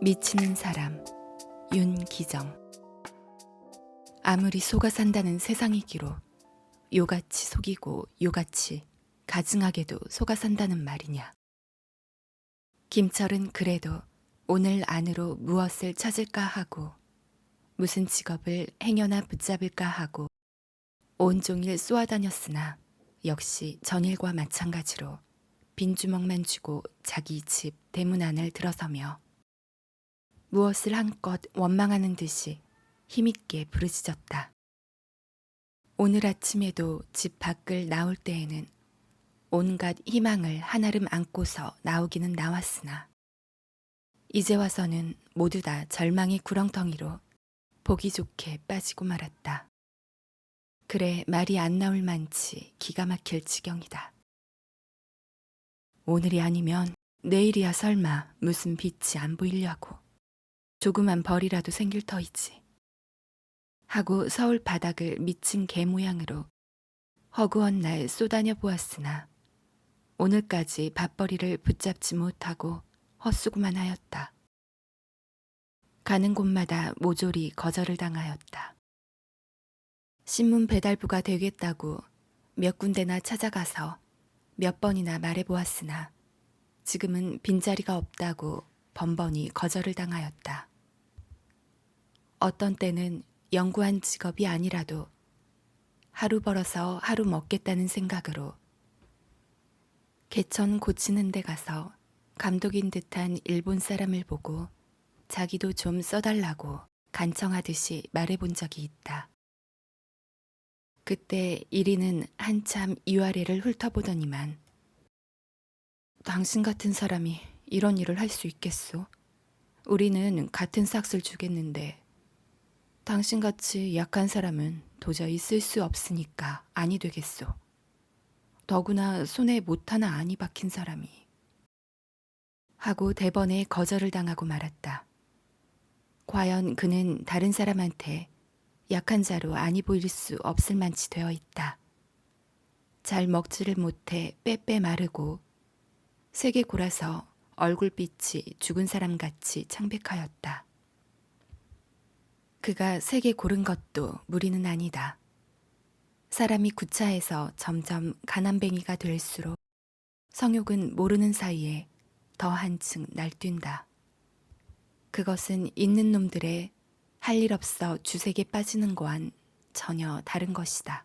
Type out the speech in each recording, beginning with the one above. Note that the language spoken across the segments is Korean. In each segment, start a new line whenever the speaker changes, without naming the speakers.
미치는 사람 윤기정. 아무리 속아 산다는 세상이기로 요같이 속이고 요같이 가증하게도 속아 산다는 말이냐. 김철은 그래도 오늘 안으로 무엇을 찾을까 하고 무슨 직업을 행여나 붙잡을까 하고 온종일 쏘아다녔으나 역시 전일과 마찬가지로 빈주먹만 쥐고 자기 집 대문 안을 들어서며 무엇을 한껏 원망하는 듯이 힘있게 부르짖었다. 오늘 아침에도 집 밖을 나올 때에는 온갖 희망을 한아름 안고서 나오기는 나왔으나 이제 와서는 모두 다 절망의 구렁텅이로 보기 좋게 빠지고 말았다. 그래 말이 안 나올 만치 기가 막힐 지경이다. 오늘이 아니면 내일이야 설마 무슨 빛이 안 보이려고. 조그만 벌이라도 생길 터이지. 하고 서울 바닥을 미친 개 모양으로 허구한 날 쏘다녀 보았으나 오늘까지 밥벌이를 붙잡지 못하고 헛수고만 하였다. 가는 곳마다 모조리 거절을 당하였다. 신문 배달부가 되겠다고 몇 군데나 찾아가서 몇 번이나 말해보았으나 지금은 빈자리가 없다고 번번이 거절을 당하였다. 어떤 때는 영구한 직업이 아니라도 하루 벌어서 하루 먹겠다는 생각으로 개천 고치는 데 가서 감독인 듯한 일본 사람을 보고 자기도 좀 써달라고 간청하듯이 말해본 적이 있다. 그때 이리는 한참 이와래를 훑어보더니만 당신 같은 사람이 이런 일을 할 수 있겠소? 우리는 같은 싹을 주겠는데 당신같이 약한 사람은 도저히 쓸 수 없으니까 아니 되겠소. 더구나 손에 못 하나 안이 박힌 사람이. 하고 대번에 거절을 당하고 말았다. 과연 그는 다른 사람한테 약한 자로 안이 보일 수 없을 만치 되어 있다. 잘 먹지를 못해 빼빼 마르고 세게 골아서 얼굴빛이 죽은 사람같이 창백하였다. 그가 세게 고른 것도 무리는 아니다. 사람이 구차해서 점점 가난뱅이가 될수록 성욕은 모르는 사이에 더 한층 날뛴다. 그것은 있는 놈들의 할 일 없어 주색에 빠지는 거와는 전혀 다른 것이다.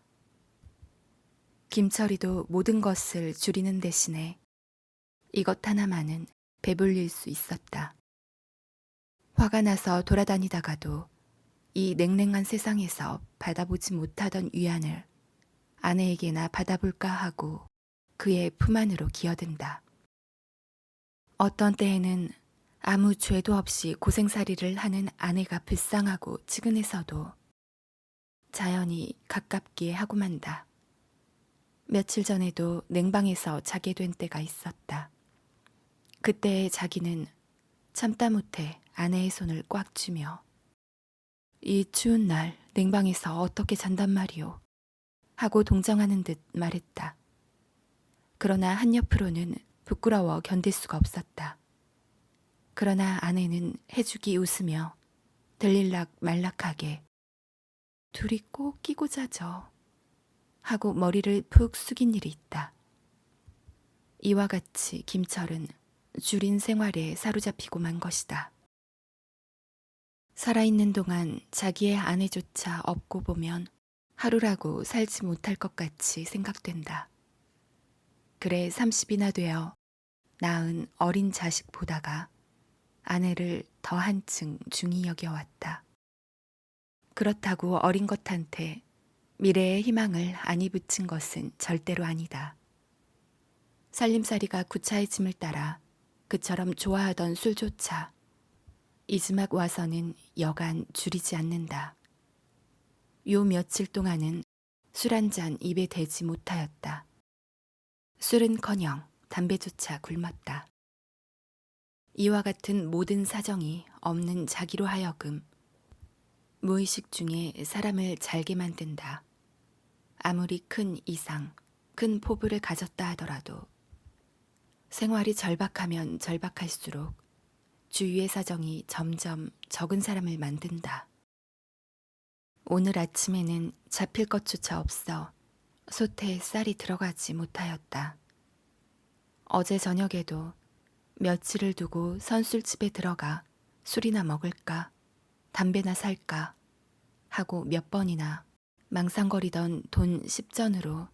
김철이도 모든 것을 줄이는 대신에 이것 하나만은 배불릴 수 있었다. 화가 나서 돌아다니다가도 이 냉랭한 세상에서 받아보지 못하던 위안을 아내에게나 받아볼까 하고 그의 품 안으로 기어든다. 어떤 때에는 아무 죄도 없이 고생살이를 하는 아내가 불쌍하고 측은해서도 자연히 가깝게 하고 만다. 며칠 전에도 냉방에서 자게 된 때가 있었다. 그때 자기는 참다 못해 아내의 손을 꽉 쥐며 이 추운 날 냉방에서 어떻게 잔단 말이오 하고 동정하는 듯 말했다. 그러나 한옆으로는 부끄러워 견딜 수가 없었다. 그러나 아내는 해주기 웃으며 들릴락 말락하게 둘이 꼭 끼고 자죠 하고 머리를 푹 숙인 일이 있다. 이와 같이 김철은 줄인 생활에 사로잡히고 만 것이다. 살아있는 동안 자기의 아내조차 없고 보면 하루라고 살지 못할 것 같이 생각된다. 그래 30이나 되어 낳은 어린 자식 보다가 아내를 더 한층 중히 여겨왔다. 그렇다고 어린 것한테 미래의 희망을 안이 붙인 것은 절대로 아니다. 살림살이가 구차해짐을 따라 그처럼 좋아하던 술조차 이즈막 와서는 여간 줄이지 않는다. 요 며칠 동안은 술 한 잔 입에 대지 못하였다. 술은커녕 담배조차 굶었다. 이와 같은 모든 사정이 없는 자기로 하여금 무의식 중에 사람을 잘게 만든다. 아무리 큰 이상, 큰 포부를 가졌다 하더라도 생활이 절박하면 절박할수록 주위의 사정이 점점 적은 사람을 만든다. 오늘 아침에는 잡힐 것조차 없어 솥에 쌀이 들어가지 못하였다. 어제 저녁에도 며칠을 두고 선술집에 들어가 술이나 먹을까, 담배나 살까 하고 몇 번이나 망상거리던 돈 10전으로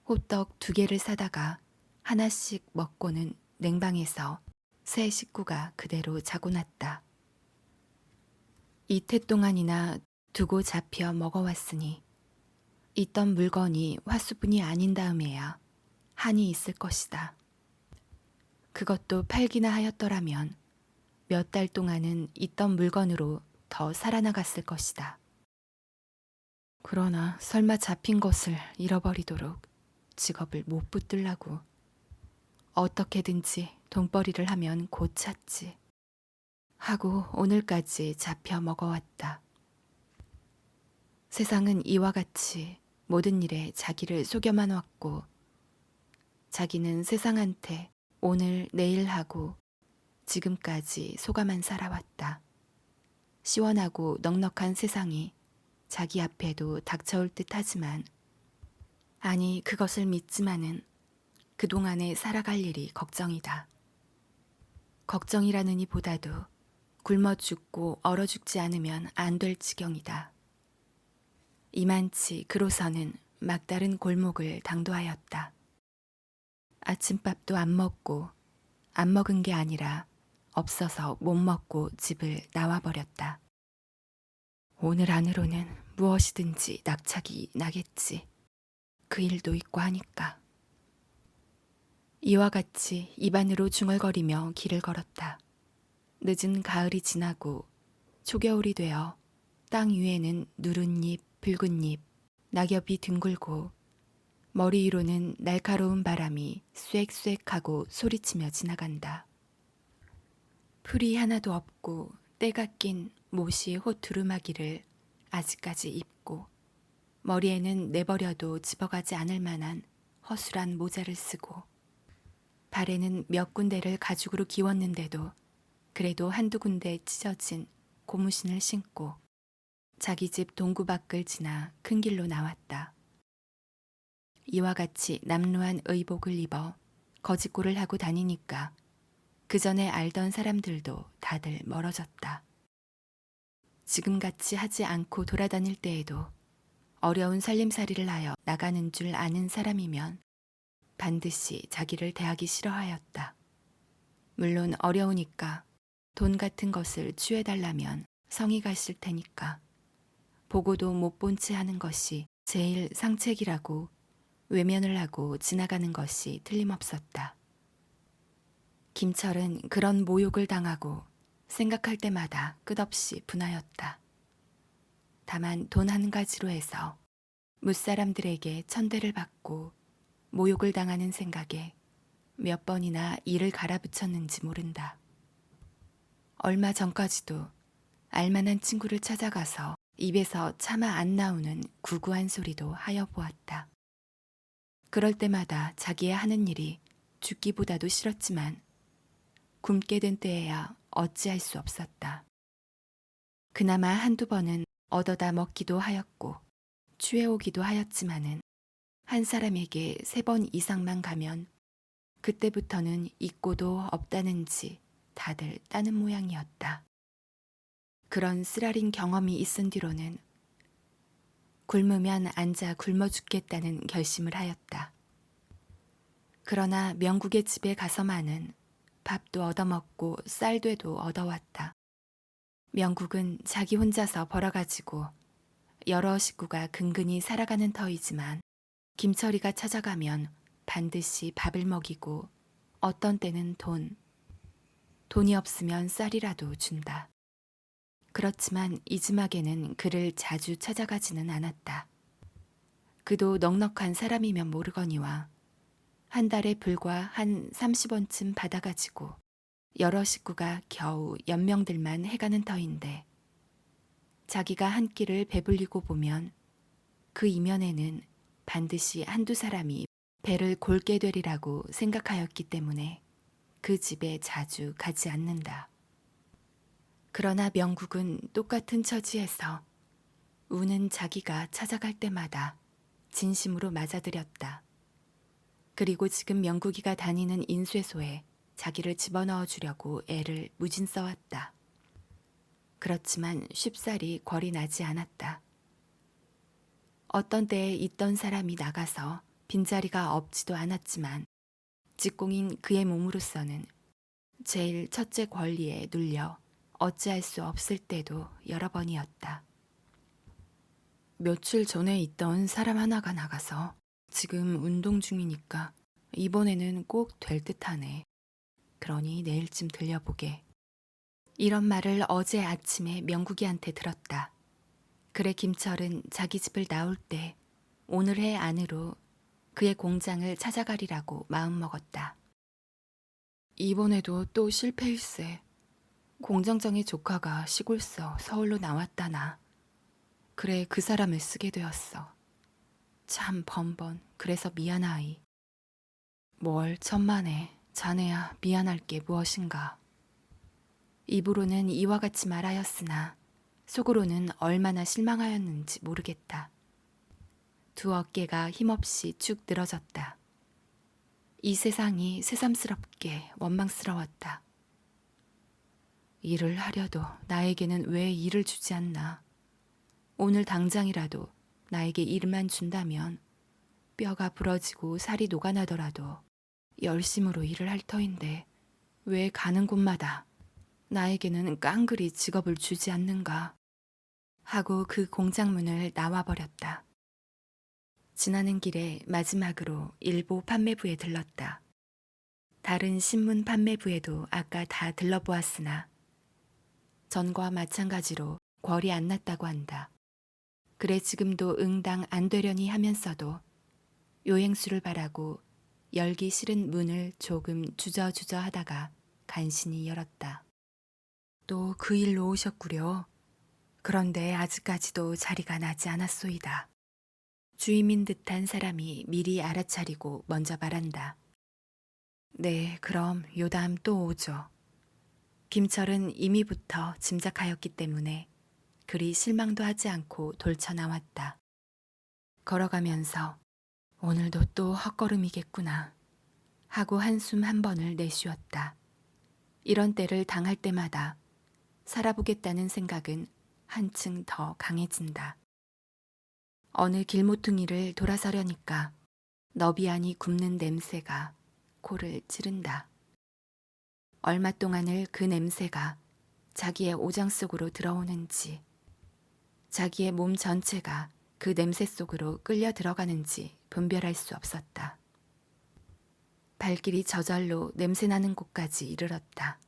호떡 2개를 사다가 하나씩 먹고는 냉방에서 새 식구가 그대로 자고 났다. 이태 동안이나 두고 잡혀 먹어왔으니 있던 물건이 화수분이 아닌 다음에야 한이 있을 것이다. 그것도 팔기나 하였더라면 몇 달 동안은 있던 물건으로 더 살아나갔을 것이다. 그러나 설마 잡힌 것을 잃어버리도록 직업을 못 붙들라고. 어떻게든지 돈벌이를 하면 곧 찾지. 하고 오늘까지 잡혀 먹어왔다. 세상은 이와 같이 모든 일에 자기를 속여만 왔고 자기는 세상한테 오늘 내일 하고 지금까지 속아만 살아왔다. 시원하고 넉넉한 세상이 자기 앞에도 닥쳐올 듯 하지만 아니 그것을 믿지만은 그동안에 살아갈 일이 걱정이다. 걱정이라느니 보다도 굶어 죽고 얼어 죽지 않으면 안 될 지경이다. 이만치 그로서는 막다른 골목을 당도하였다. 아침밥도 안 먹고 안 먹은 게 아니라 없어서 못 먹고 집을 나와버렸다. 오늘 안으로는 무엇이든지 낙착이 나겠지. 그 일도 있고 하니까. 이와 같이 입안으로 중얼거리며 길을 걸었다. 늦은 가을이 지나고 초겨울이 되어 땅 위에는 누른잎, 붉은잎, 낙엽이 뒹굴고 머리 위로는 날카로운 바람이 쏵쏵하고 소리치며 지나간다. 풀이 하나도 없고 때가 낀 못이 홑 두루마기를 아직까지 입고 머리에는 내버려도 집어가지 않을 만한 허술한 모자를 쓰고 발에는 몇 군데를 가죽으로 기웠는데도 그래도 한두 군데 찢어진 고무신을 신고 자기 집 동구 밖을 지나 큰 길로 나왔다. 이와 같이 남루한 의복을 입어 거짓골을 하고 다니니까 그 전에 알던 사람들도 다들 멀어졌다. 지금같이 하지 않고 돌아다닐 때에도 어려운 살림살이를 하여 나가는 줄 아는 사람이면 반드시 자기를 대하기 싫어하였다. 물론 어려우니까 돈 같은 것을 취해달라면 성의 갔을 테니까 보고도 못 본 채 하는 것이 제일 상책이라고 외면을 하고 지나가는 것이 틀림없었다. 김철은 그런 모욕을 당하고 생각할 때마다 끝없이 분하였다. 다만 돈 한 가지로 해서 무사람들에게 천대를 받고 모욕을 당하는 생각에 몇 번이나 이를 갈아붙였는지 모른다. 얼마 전까지도 알만한 친구를 찾아가서 입에서 차마 안 나오는 구구한 소리도 하여 보았다. 그럴 때마다 자기의 하는 일이 죽기보다도 싫었지만 굶게 된 때에야 어찌할 수 없었다. 그나마 한두 번은 얻어다 먹기도 하였고 취해오기도 하였지만은 한 사람에게 3번 이상만 가면 그때부터는 있고도 없다는지 다들 따는 모양이었다. 그런 쓰라린 경험이 있은 뒤로는 굶으면 앉아 굶어 죽겠다는 결심을 하였다. 그러나 명국의 집에 가서만은 밥도 얻어먹고 쌀되도 얻어왔다. 명국은 자기 혼자서 벌어가지고 여러 식구가 근근히 살아가는 터이지만 김철이가 찾아가면 반드시 밥을 먹이고 어떤 때는 돈이 없으면 쌀이라도 준다. 그렇지만 이즈막에는 그를 자주 찾아가지는 않았다. 그도 넉넉한 사람이면 모르거니와 한 달에 불과 한 30원쯤 받아가지고 여러 식구가 겨우 연명들만 해가는 터인데 자기가 한 끼를 배불리고 보면 그 이면에는 반드시 한두 사람이 배를 골게 되리라고 생각하였기 때문에 그 집에 자주 가지 않는다. 그러나 명국은 똑같은 처지에서 우는 자기가 찾아갈 때마다 진심으로 맞아들였다. 그리고 지금 명국이가 다니는 인쇄소에 자기를 집어넣어 주려고 애를 무진 써왔다. 그렇지만 쉽사리 궐이 나지 않았다. 어떤 때에 있던 사람이 나가서 빈자리가 없지도 않았지만 직공인 그의 몸으로서는 제일 첫째 권리에 눌려 어찌할 수 없을 때도 여러 번이었다. 며칠 전에 있던 사람 하나가 나가서 지금 운동 중이니까 이번에는 꼭 될 듯하네. 그러니 내일쯤 들려보게. 이런 말을 어제 아침에 명국이한테 들었다. 그래 김철은 자기 집을 나올 때 오늘 해 안으로 그의 공장을 찾아가리라고 마음먹었다. 이번에도 또 실패일세. 공장장의 조카가 시골서 서울로 나왔다나. 그래 그 사람을 쓰게 되었어. 참 번번 그래서 미안하이. 뭘 천만에 자네야 미안할 게 무엇인가. 입으로는 이와 같이 말하였으나 속으로는 얼마나 실망하였는지 모르겠다. 두 어깨가 힘없이 축 늘어졌다. 이 세상이 새삼스럽게 원망스러웠다. 일을 하려도 나에게는 왜 일을 주지 않나. 오늘 당장이라도 나에게 일만 준다면 뼈가 부러지고 살이 녹아나더라도 열심으로 일을 할 터인데 왜 가는 곳마다 나에게는 깡그리 직업을 주지 않는가 하고 그 공장문을 나와버렸다. 지나는 길에 마지막으로 일보 판매부에 들렀다. 다른 신문 판매부에도 아까 다 들러보았으나 전과 마찬가지로 궐이 안 났다고 한다. 그래 지금도 응당 안 되려니 하면서도 요행수를 바라고 열기 싫은 문을 조금 주저주저 하다가 간신히 열었다. 또 그 일로 오셨구려. 그런데 아직까지도 자리가 나지 않았소이다. 주임인 듯한 사람이 미리 알아차리고 먼저 말한다. 네, 그럼 요담 또 오죠. 김철은 이미부터 짐작하였기 때문에 그리 실망도 하지 않고 돌쳐 나왔다. 걸어가면서 오늘도 또 헛걸음이겠구나 하고 한숨 한 번을 내쉬었다. 이런 때를 당할 때마다 살아보겠다는 생각은 한층 더 강해진다. 어느 길모퉁이를 돌아서려니까 너비안이 굽는 냄새가 코를 찌른다. 얼마 동안을 그 냄새가 자기의 오장 속으로 들어오는지, 자기의 몸 전체가 그 냄새 속으로 끌려 들어가는지 분별할 수 없었다. 발길이 저절로 냄새나는 곳까지 이르렀다.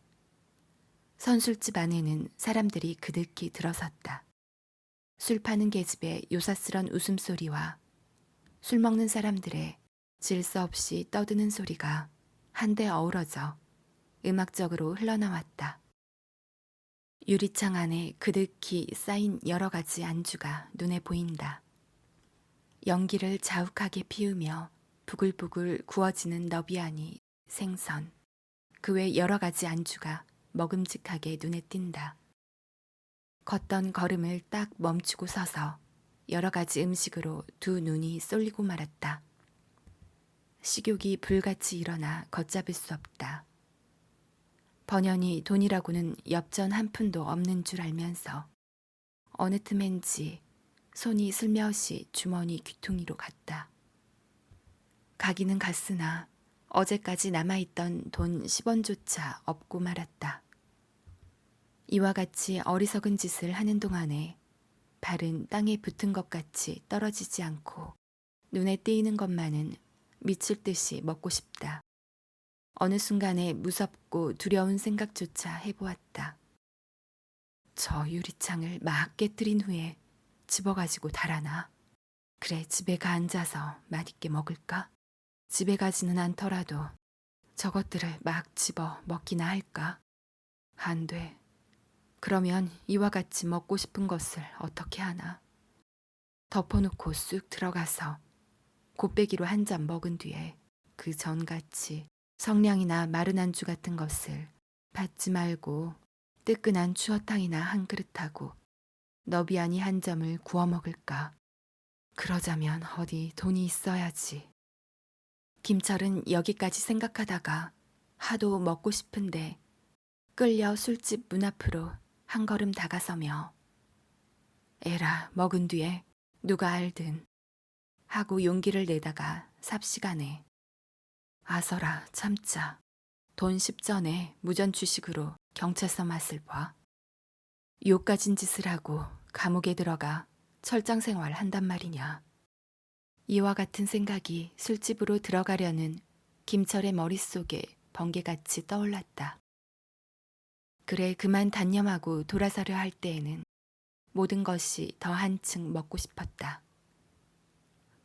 선술집 안에는 사람들이 그득히 들어섰다. 술 파는 계집의 요사스런 웃음소리와 술 먹는 사람들의 질서 없이 떠드는 소리가 한데 어우러져 음악적으로 흘러나왔다. 유리창 안에 그득히 쌓인 여러 가지 안주가 눈에 보인다. 연기를 자욱하게 피우며 부글부글 구워지는 너비아니, 생선, 그 외 여러 가지 안주가 먹음직하게 눈에 띈다. 걷던 걸음을 딱 멈추고 서서 여러 가지 음식으로 두 눈이 쏠리고 말았다. 식욕이 불같이 일어나 걷잡을 수 없다. 번연히 돈이라고는 엽전 한 푼도 없는 줄 알면서 어느 틈엔지 손이 슬며시 주머니 귀퉁이로 갔다. 가기는 갔으나 어제까지 남아있던 돈 10원조차 없고 말았다. 이와 같이 어리석은 짓을 하는 동안에 발은 땅에 붙은 것 같이 떨어지지 않고 눈에 띄는 것만은 미칠 듯이 먹고 싶다. 어느 순간에 무섭고 두려운 생각조차 해보았다. 저 유리창을 막 깨뜨린 후에 집어가지고 달아나. 그래 집에 가 앉아서 맛있게 먹을까? 집에 가지는 않더라도 저것들을 막 집어 먹기나 할까? 안 돼. 그러면 이와 같이 먹고 싶은 것을 어떻게 하나? 덮어놓고 쑥 들어가서 곱빼기로 한 잔 먹은 뒤에 그 전같이 성냥이나 마른 안주 같은 것을 받지 말고 뜨끈한 추어탕이나 한 그릇하고 너비아니 한 점을 구워 먹을까. 그러자면 어디 돈이 있어야지. 김철은 여기까지 생각하다가 하도 먹고 싶은데 끌려 술집 문 앞으로 한 걸음 다가서며 에라 먹은 뒤에 누가 알든 하고 용기를 내다가 삽시간에 아서라 참자. 돈 10전에 무전취식으로 경찰서 맛을 봐. 요까진 짓을 하고 감옥에 들어가 철장 생활 한단 말이냐. 이와 같은 생각이 술집으로 들어가려는 김철의 머릿속에 번개같이 떠올랐다. 그래 그만 단념하고 돌아서려 할 때에는 모든 것이 더 한층 먹고 싶었다.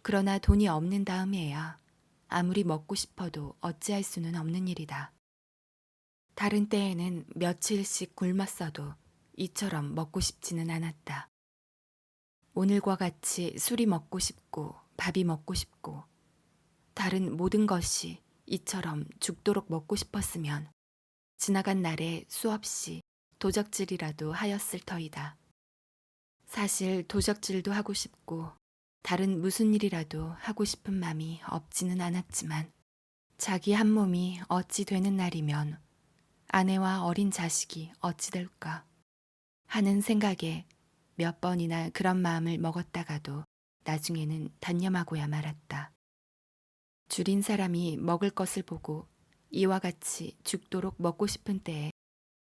그러나 돈이 없는 다음에야 아무리 먹고 싶어도 어찌할 수는 없는 일이다. 다른 때에는 며칠씩 굶었어도 이처럼 먹고 싶지는 않았다. 오늘과 같이 술이 먹고 싶고 밥이 먹고 싶고 다른 모든 것이 이처럼 죽도록 먹고 싶었으면 지나간 날에 수없이 도적질이라도 하였을 터이다. 사실 도적질도 하고 싶고 다른 무슨 일이라도 하고 싶은 맘이 없지는 않았지만 자기 한 몸이 어찌 되는 날이면 아내와 어린 자식이 어찌 될까 하는 생각에 몇 번이나 그런 마음을 먹었다가도 나중에는 단념하고야 말았다. 줄인 사람이 먹을 것을 보고 이와 같이 죽도록 먹고 싶은 때에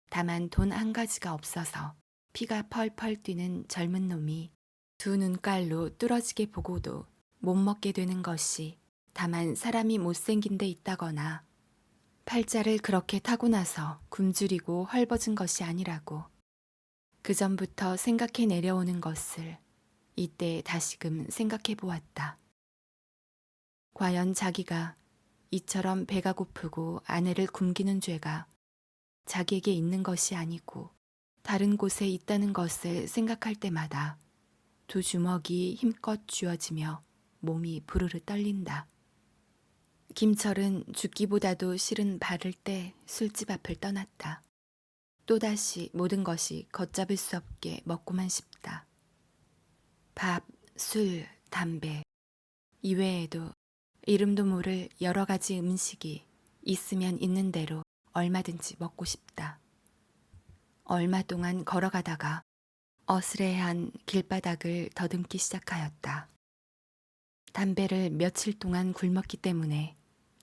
다만 돈 한 가지가 없어서 피가 펄펄 뛰는 젊은 놈이 두 눈깔로 뚫어지게 보고도 못 먹게 되는 것이 다만 사람이 못생긴 데 있다거나 팔자를 그렇게 타고 나서 굶주리고 헐벗은 것이 아니라고 그 전부터 생각해 내려오는 것을 이때 다시금 생각해 보았다. 과연 자기가 이처럼 배가 고프고 아내를 굶기는 죄가 자기에게 있는 것이 아니고 다른 곳에 있다는 것을 생각할 때마다 두 주먹이 힘껏 쥐어지며 몸이 부르르 떨린다. 김철은 죽기보다도 싫은 바를 때 술집 앞을 떠났다. 또다시 모든 것이 걷잡을 수 없게 먹고만 싶다. 밥, 술, 담배 이외에도 이름도 모를 여러 가지 음식이 있으면 있는 대로 얼마든지 먹고 싶다. 얼마 동안 걸어가다가 어스레한 길바닥을 더듬기 시작하였다. 담배를 며칠 동안 굶었기 때문에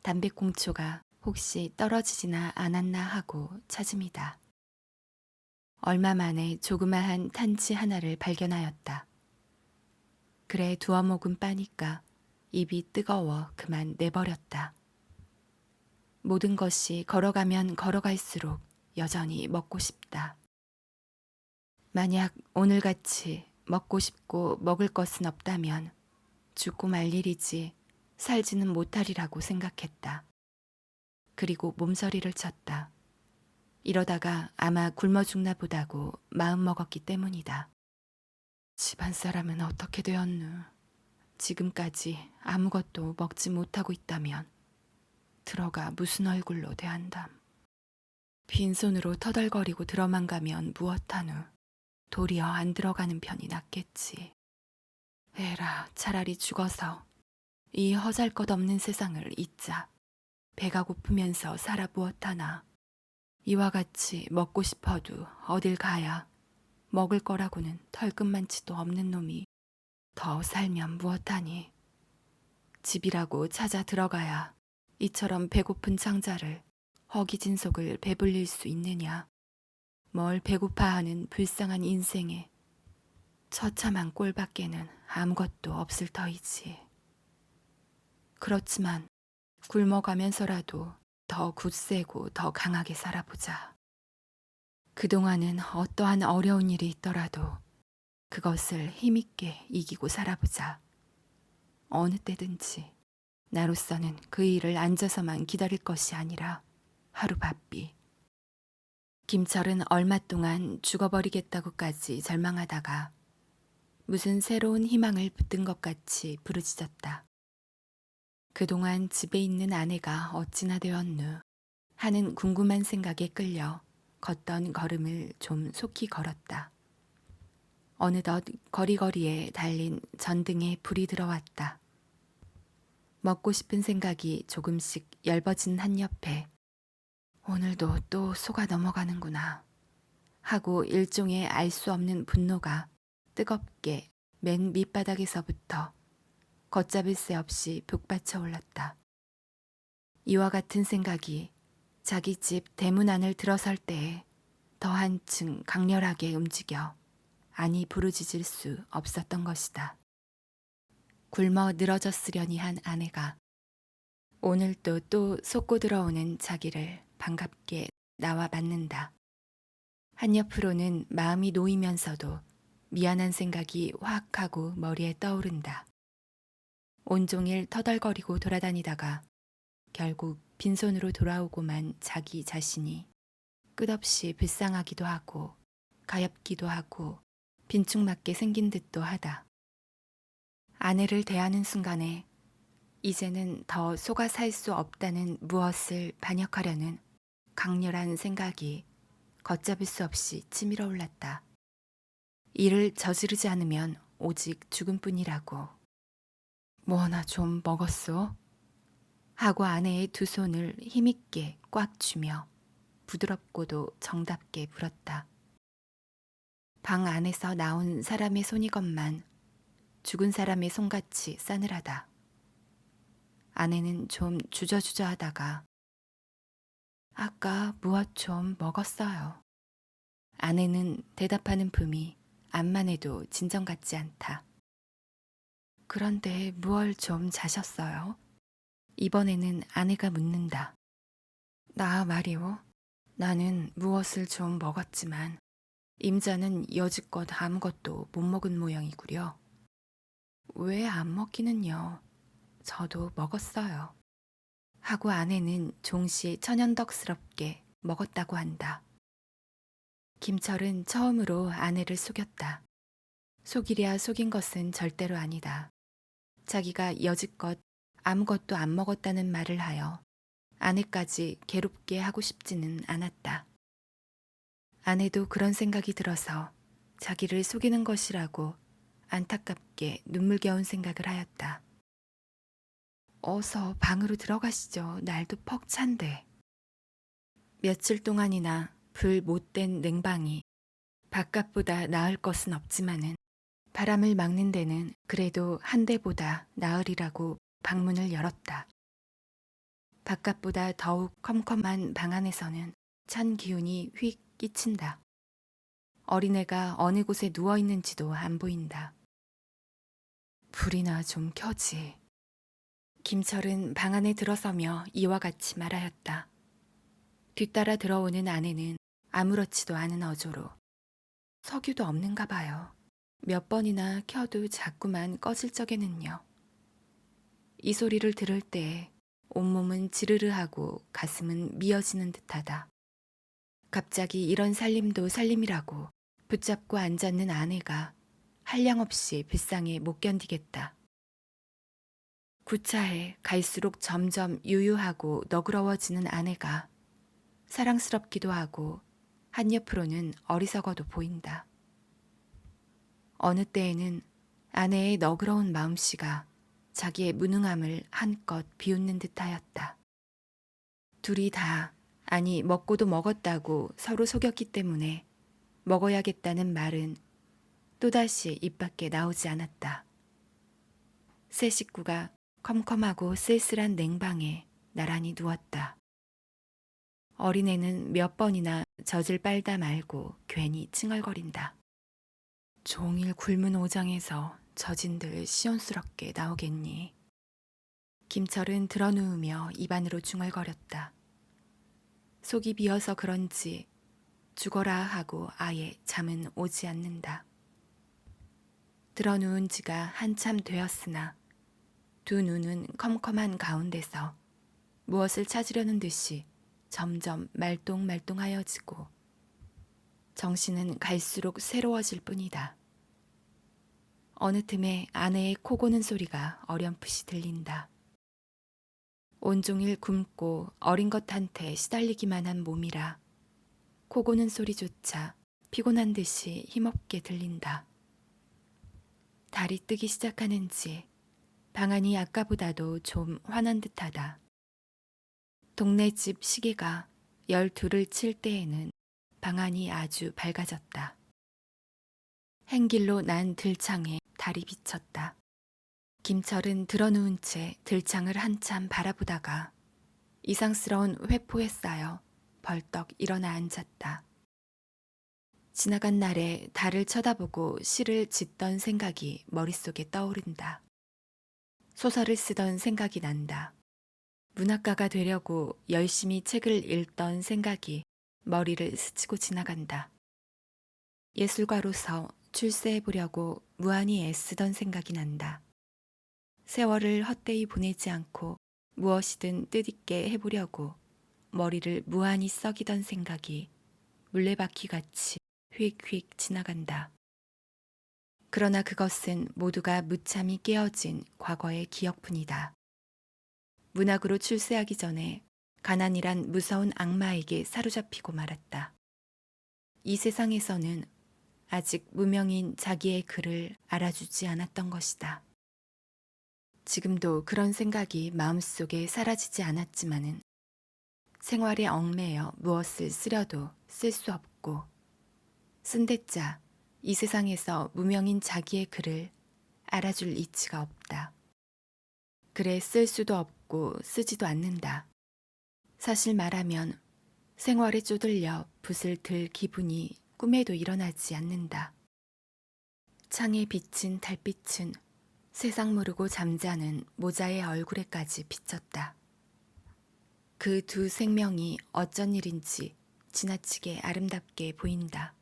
담배꽁초가 혹시 떨어지지나 않았나 하고 찾음이다. 얼마 만에 조그마한 탄치 하나를 발견하였다. 그래 두어 모금 빠니까 입이 뜨거워 그만 내버렸다. 모든 것이 걸어가면 걸어갈수록 여전히 먹고 싶다. 만약 오늘같이 먹고 싶고 먹을 것은 없다면 죽고 말 일이지 살지는 못하리라고 생각했다. 그리고 몸서리를 쳤다. 이러다가 아마 굶어 죽나 보다고 마음먹었기 때문이다. 집안 사람은 어떻게 되었누? 지금까지 아무것도 먹지 못하고 있다면 들어가 무슨 얼굴로 대한담. 빈손으로 터덜거리고 들어만 가면 무엇하누. 도리어 안 들어가는 편이 낫겠지. 에라 차라리 죽어서 이 허잘것없는 세상을 잊자. 배가 고프면서 살아 무엇하나. 이와 같이 먹고 싶어도 어딜 가야 먹을 거라고는 털끝만치도 없는 놈이 더 살면 무엇하니. 집이라고 찾아 들어가야 이처럼 배고픈 창자를 허기진 속을 배불릴 수 있느냐. 뭘 배고파하는 불쌍한 인생에 처참한 꼴밖에는 아무것도 없을 터이지. 그렇지만 굶어가면서라도 더 굳세고 더 강하게 살아보자. 그동안은 어떠한 어려운 일이 있더라도 그것을 힘있게 이기고 살아보자. 어느 때든지 나로서는 그 일을 앉아서만 기다릴 것이 아니라 하루 바삐. 김철은 얼마 동안 죽어버리겠다고까지 절망하다가 무슨 새로운 희망을 붙든 것 같이 부르짖었다. 그동안 집에 있는 아내가 어찌나 되었누 하는 궁금한 생각에 끌려 걷던 걸음을 좀 속히 걸었다. 어느덧 거리거리에 달린 전등에 불이 들어왔다. 먹고 싶은 생각이 조금씩 엷어진 한 옆에 오늘도 또 속아 넘어가는구나 하고 일종의 알 수 없는 분노가 뜨겁게 맨 밑바닥에서부터 걷잡을 새 없이 북받쳐 올랐다. 이와 같은 생각이 자기 집 대문 안을 들어설 때에 더 한층 강렬하게 움직여 안이 부르짖을 수 없었던 것이다. 굶어 늘어졌으려니 한 아내가 오늘도 또 솟고 들어오는 자기를 반갑게 나와 맞는다. 한옆으로는 마음이 놓이면서도 미안한 생각이 확 하고 머리에 떠오른다. 온종일 터덜거리고 돌아다니다가 결국 빈손으로 돌아오고만 자기 자신이 끝없이 불쌍하기도 하고 가엾기도 하고 빈축맞게 생긴 듯도 하다. 아내를 대하는 순간에 이제는 더 속아 살 수 없다는 무엇을 반역하려는 강렬한 생각이 걷잡을 수 없이 치밀어 올랐다. 이를 저지르지 않으면 오직 죽음뿐이라고. 뭐나 좀 먹었소? 하고 아내의 두 손을 힘있게 꽉 쥐며 부드럽고도 정답게 물었다. 방 안에서 나온 사람의 손이건만 죽은 사람의 손같이 싸늘하다. 아내는 좀 주저주저하다가 아까 무엇 좀 먹었어요. 아내는 대답하는 품이 암만 해도 진정 같지 않다. 그런데 무얼 좀 자셨어요? 이번에는 아내가 묻는다. 나 말이오. 나는 무엇을 좀 먹었지만 임자는 여지껏 아무것도 못 먹은 모양이구려. 왜 안 먹기는요? 저도 먹었어요. 하고 아내는 종시 천연덕스럽게 먹었다고 한다. 김철은 처음으로 아내를 속였다. 속이랴 속인 것은 절대로 아니다. 자기가 여지껏 아무것도 안 먹었다는 말을 하여 아내까지 괴롭게 하고 싶지는 않았다. 아내도 그런 생각이 들어서 자기를 속이는 것이라고 안타깝게 눈물겨운 생각을 하였다. 어서 방으로 들어가시죠. 날도 퍽 찬데. 며칠 동안이나 불 못된 냉방이 바깥보다 나을 것은 없지만은 바람을 막는 데는 그래도 한 대보다 나으리라고 방문을 열었다. 바깥보다 더욱 컴컴한 방 안에서는 찬 기운이 휙 끼친다. 어린애가 어느 곳에 누워 있는지도 안 보인다. 불이나 좀 켜지. 김철은 방 안에 들어서며 이와 같이 말하였다. 뒤따라 들어오는 아내는 아무렇지도 않은 어조로 석유도 없는가 봐요. 몇 번이나 켜도 자꾸만 꺼질 적에는요. 이 소리를 들을 때에 온몸은 지르르하고 가슴은 미어지는 듯하다. 갑자기 이런 살림도 살림이라고 붙잡고 앉았는 아내가 한량없이 불쌍해 못 견디겠다. 구차해 갈수록 점점 유유하고 너그러워지는 아내가 사랑스럽기도 하고 한옆으로는 어리석어도 보인다. 어느 때에는 아내의 너그러운 마음씨가 자기의 무능함을 한껏 비웃는 듯하였다. 둘이 다 아니 먹고도 먹었다고 서로 속였기 때문에 먹어야겠다는 말은 또다시 입 밖에 나오지 않았다. 세 식구가 컴컴하고 쓸쓸한 냉방에 나란히 누웠다. 어린애는 몇 번이나 젖을 빨다 말고 괜히 칭얼거린다. 종일 굶은 오장에서 젖인들 시원스럽게 나오겠니? 김철은 드러누우며 입안으로 중얼거렸다. 속이 비어서 그런지 죽어라 하고 아예 잠은 오지 않는다. 드러누운 지가 한참 되었으나 두 눈은 컴컴한 가운데서 무엇을 찾으려는 듯이 점점 말똥말똥하여지고 정신은 갈수록 새로워질 뿐이다. 어느 틈에 아내의 코 고는 소리가 어렴풋이 들린다. 온종일 굶고 어린 것한테 시달리기만 한 몸이라 코 고는 소리조차 피곤한 듯이 힘없게 들린다. 달이 뜨기 시작하는지 방안이 아까보다도 좀 환한 듯하다. 동네 집 시계가 12를 칠 때에는 방안이 아주 밝아졌다. 행길로 난 들창에 달이 비쳤다. 김철은 드러누운 채 들창을 한참 바라보다가 이상스러운 회포에 쌓여 벌떡 일어나 앉았다. 지나간 날에 달을 쳐다보고 시를 짓던 생각이 머릿속에 떠오른다. 소설을 쓰던 생각이 난다. 문학가가 되려고 열심히 책을 읽던 생각이 머리를 스치고 지나간다. 예술가로서 출세해보려고 무한히 애쓰던 생각이 난다. 세월을 헛되이 보내지 않고 무엇이든 뜻있게 해보려고 머리를 무한히 썩이던 생각이 물레바퀴같이 휙휙 지나간다. 그러나 그것은 모두가 무참히 깨어진 과거의 기억뿐이다. 문학으로 출세하기 전에 가난이란 무서운 악마에게 사로잡히고 말았다. 이 세상에서는 아직 무명인 자기의 글을 알아주지 않았던 것이다. 지금도 그런 생각이 마음속에 사라지지 않았지만은 생활에 얽매여 무엇을 쓰려도 쓸 수 없고 쓴댔자 이 세상에서 무명인 자기의 글을 알아줄 이치가 없다. 글에 쓸 수도 없고 쓰지도 않는다. 사실 말하면 생활에 쪼들려 붓을 들 기분이 꿈에도 일어나지 않는다. 창에 비친 달빛은 세상 모르고 잠자는 모자의 얼굴에까지 비쳤다. 그 두 생명이 어쩐 일인지 지나치게 아름답게 보인다.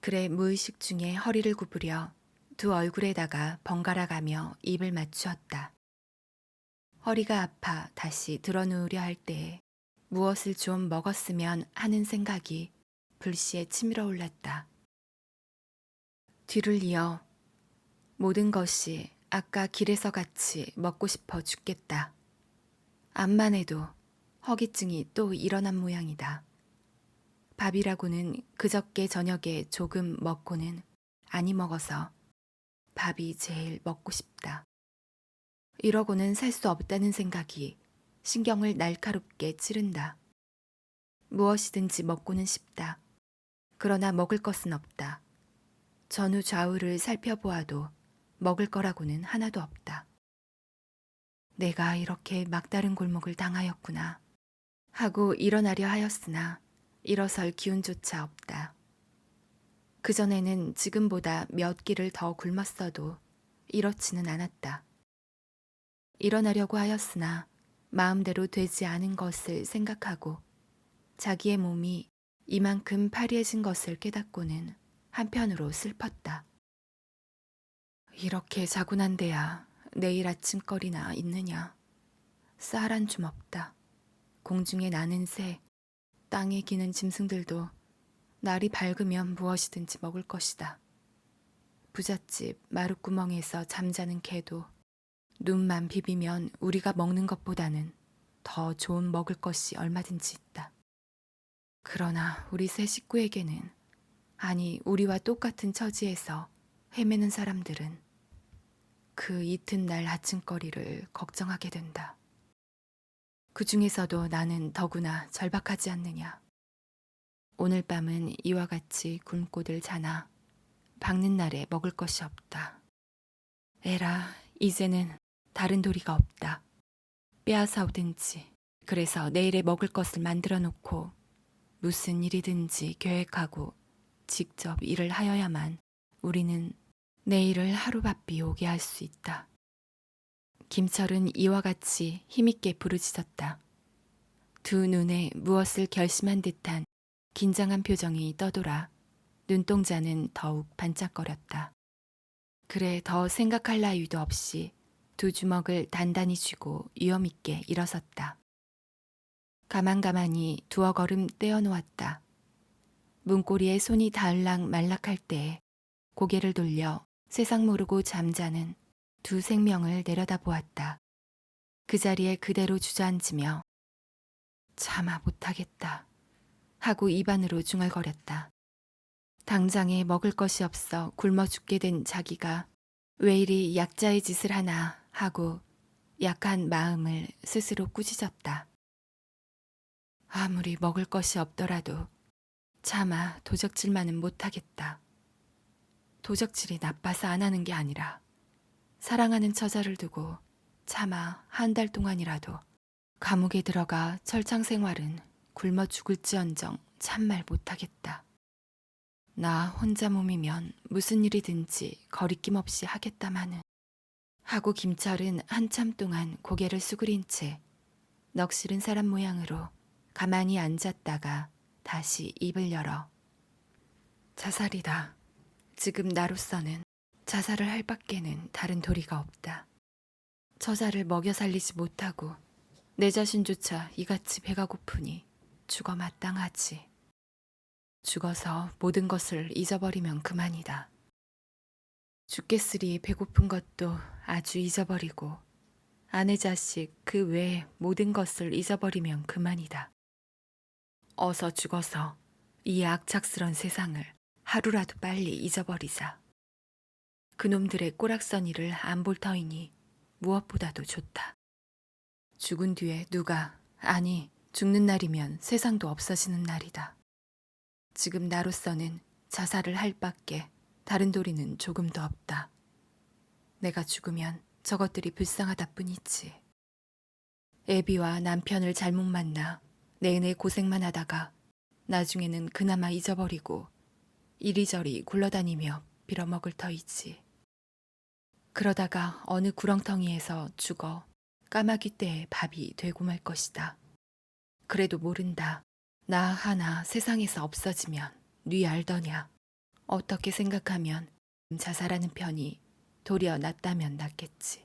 그래 무의식 중에 허리를 구부려 두 얼굴에다가 번갈아가며 입을 맞추었다. 허리가 아파 다시 드러누우려 할 때에 무엇을 좀 먹었으면 하는 생각이 불시에 치밀어 올랐다. 뒤를 이어 모든 것이 아까 길에서 같이 먹고 싶어 죽겠다. 암만 해도 허기증이 또 일어난 모양이다. 밥이라고는 그저께 저녁에 조금 먹고는 아니 먹어서 밥이 제일 먹고 싶다. 이러고는 살 수 없다는 생각이 신경을 날카롭게 찌른다. 무엇이든지 먹고는 싶다. 그러나 먹을 것은 없다. 전후 좌우를 살펴보아도 먹을 거라고는 하나도 없다. 내가 이렇게 막다른 골목을 당하였구나 하고 일어나려 하였으나 일어설 기운조차 없다. 그전에는 지금보다 몇 길을 더 굶었어도 이렇지는 않았다. 일어나려고 하였으나 마음대로 되지 않은 것을 생각하고 자기의 몸이 이만큼 파리해진 것을 깨닫고는 한편으로 슬펐다. 이렇게 자고 난 데야 내일 아침거리나 있느냐. 쌀 한 줌 없다. 공중에 나는 새, 땅에 기는 짐승들도 날이 밝으면 무엇이든지 먹을 것이다. 부잣집 마룻구멍에서 잠자는 개도 눈만 비비면 우리가 먹는 것보다는 더 좋은 먹을 것이 얼마든지 있다. 그러나 우리 세 식구에게는, 아니 우리와 똑같은 처지에서 헤매는 사람들은 그 이튿날 아침거리를 걱정하게 된다. 그 중에서도 나는 더구나 절박하지 않느냐. 오늘 밤은 이와 같이 굶고들 자나 밝는 날에 먹을 것이 없다. 에라, 이제는 다른 도리가 없다. 빼앗아오든지 그래서 내일에 먹을 것을 만들어 놓고 무슨 일이든지 계획하고 직접 일을 하여야만 우리는 내일을 하루바삐 오게 할 수 있다. 김철은 이와 같이 힘있게 부르짖었다. 두 눈에 무엇을 결심한 듯한 긴장한 표정이 떠돌아 눈동자는 더욱 반짝거렸다. 그래 더 생각할 나위도 없이 두 주먹을 단단히 쥐고 위엄있게 일어섰다. 가만가만히 두어 걸음 떼어놓았다. 문고리에 손이 닿을락 말락할 때에 고개를 돌려 세상 모르고 잠자는 두 생명을 내려다보았다. 그 자리에 그대로 주저앉으며 차마 못하겠다. 하고 입안으로 중얼거렸다. 당장에 먹을 것이 없어 굶어 죽게 된 자기가 왜 이리 약자의 짓을 하나 하고 약한 마음을 스스로 꾸짖었다. 아무리 먹을 것이 없더라도 차마 도적질만은 못하겠다. 도적질이 나빠서 안 하는 게 아니라 사랑하는 처자를 두고 차마 한 달 동안이라도 감옥에 들어가 철창 생활은 굶어 죽을지언정 참말 못하겠다. 나 혼자 몸이면 무슨 일이든지 거리낌 없이 하겠다마는 하고 김철은 한참 동안 고개를 수그린 채 넋이른 사람 모양으로 가만히 앉았다가 다시 입을 열어 자살이다. 지금 나로서는 자살을 할 밖에는 다른 도리가 없다. 처자를 먹여 살리지 못하고 내 자신조차 이같이 배가 고프니 죽어 마땅하지. 죽어서 모든 것을 잊어버리면 그만이다. 죽겠으리 배고픈 것도 아주 잊어버리고 아내 자식 그 외의 모든 것을 잊어버리면 그만이다. 어서 죽어서 이 악착스런 세상을 하루라도 빨리 잊어버리자. 그놈들의 꼬락서니를 안 볼 터이니 무엇보다도 좋다. 죽은 뒤에 누가, 아니 죽는 날이면 세상도 없어지는 날이다. 지금 나로서는 자살을 할 밖에 다른 도리는 조금도 없다. 내가 죽으면 저것들이 불쌍하다 뿐이지. 애비와 남편을 잘못 만나 내내 고생만 하다가 나중에는 그나마 잊어버리고 이리저리 굴러다니며 빌어먹을 터이지. 그러다가 어느 구렁텅이에서 죽어 까마귀 떼의 밥이 되고 말 것이다. 그래도 모른다. 나 하나 세상에서 없어지면 네 알더냐. 어떻게 생각하면 자살하는 편이 도리어 낫다면 낫겠지.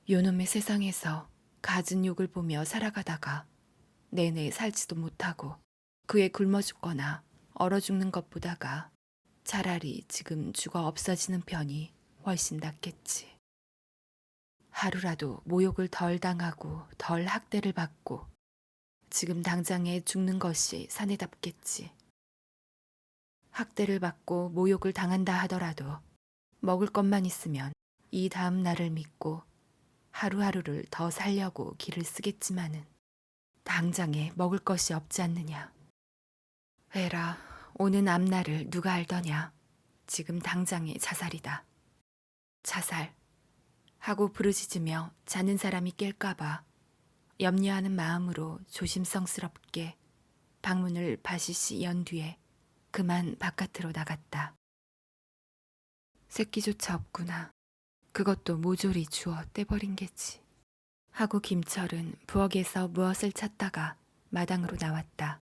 요놈의 세상에서 갖은 욕을 보며 살아가다가 내내 살지도 못하고 그에 굶어 죽거나 얼어 죽는 것보다가 차라리 지금 죽어 없어지는 편이 훨씬 낫겠지. 하루라도 모욕을 덜 당하고 덜 학대를 받고 지금 당장에 죽는 것이 사내답겠지. 학대를 받고 모욕을 당한다 하더라도 먹을 것만 있으면 이 다음 날을 믿고 하루하루를 더 살려고 길을 쓰겠지만은 당장에 먹을 것이 없지 않느냐. 에라, 오는 앞날을 누가 알더냐. 지금 당장에 자살이다. 자살 하고 부르짖으며 자는 사람이 깰까봐 염려하는 마음으로 조심성스럽게 방문을 바시시 연 뒤에 그만 바깥으로 나갔다. 새끼조차 없구나. 그것도 모조리 주워 떼버린 게지. 하고 김철은 부엌에서 무엇을 찾다가 마당으로 나왔다.